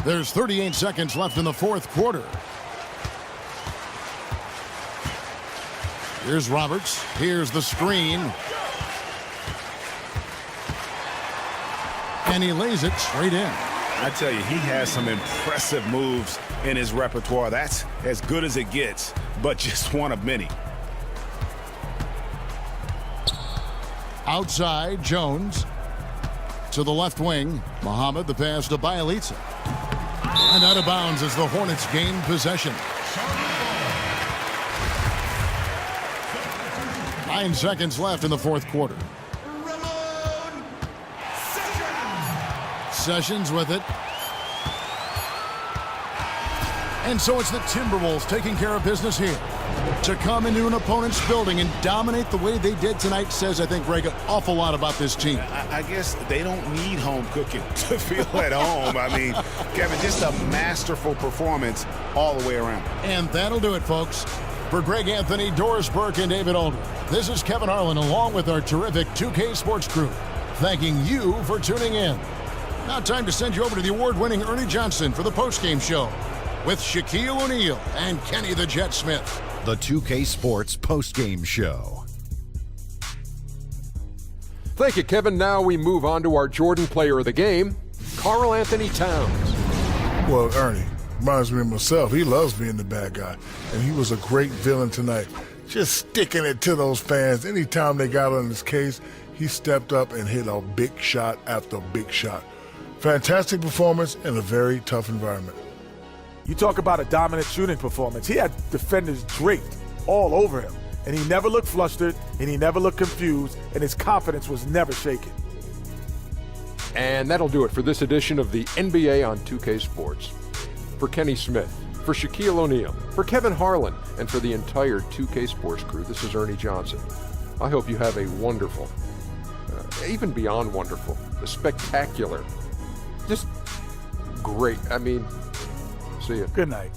There's 38 seconds left in the fourth quarter. Here's Roberts. Here's the screen. And he lays it straight in. I tell you, he has some impressive moves in his repertoire. That's as good as it gets, but just one of many. Outside, Jones. To the left wing, Muhammad, the pass to Bielitsa. And out of bounds as the Hornets gain possession. 9 seconds left in the fourth quarter. Sessions with it. And so it's the Timberwolves taking care of business here. To come into an opponent's building and dominate the way they did tonight says, I think, Greg, an awful lot about this team. I guess they don't need home cooking to feel at home. I mean, Kevin, just a masterful performance all the way around. And that'll do it, folks. For Greg Anthony, Doris Burke, and David Aldridge, this is Kevin Harlan along with our terrific 2K Sports crew, thanking you for tuning in. Now time to send you over to the award-winning Ernie Johnson for the postgame show with Shaquille O'Neal and Kenny the Jet Smith. The 2K Sports postgame show. Thank you, Kevin. Now we move on to our Jordan Player of the Game. Karl Anthony Towns. Well, Ernie, reminds me of myself. He loves being the bad guy, and he was a great villain tonight. Just sticking it to those fans. Anytime they got on his case, he stepped up and hit a big shot after big shot. Fantastic performance in a very tough environment. You talk about a dominant shooting performance. He had defenders draped all over him, and he never looked flustered, and he never looked confused, and his confidence was never shaken. And that'll do it for this edition of the NBA on 2K Sports. For Kenny Smith, for Shaquille O'Neal, for Kevin Harlan, and for the entire 2K Sports crew, this is Ernie Johnson. I hope you have a wonderful, even beyond wonderful, a spectacular, just great. I mean, see you. Good night.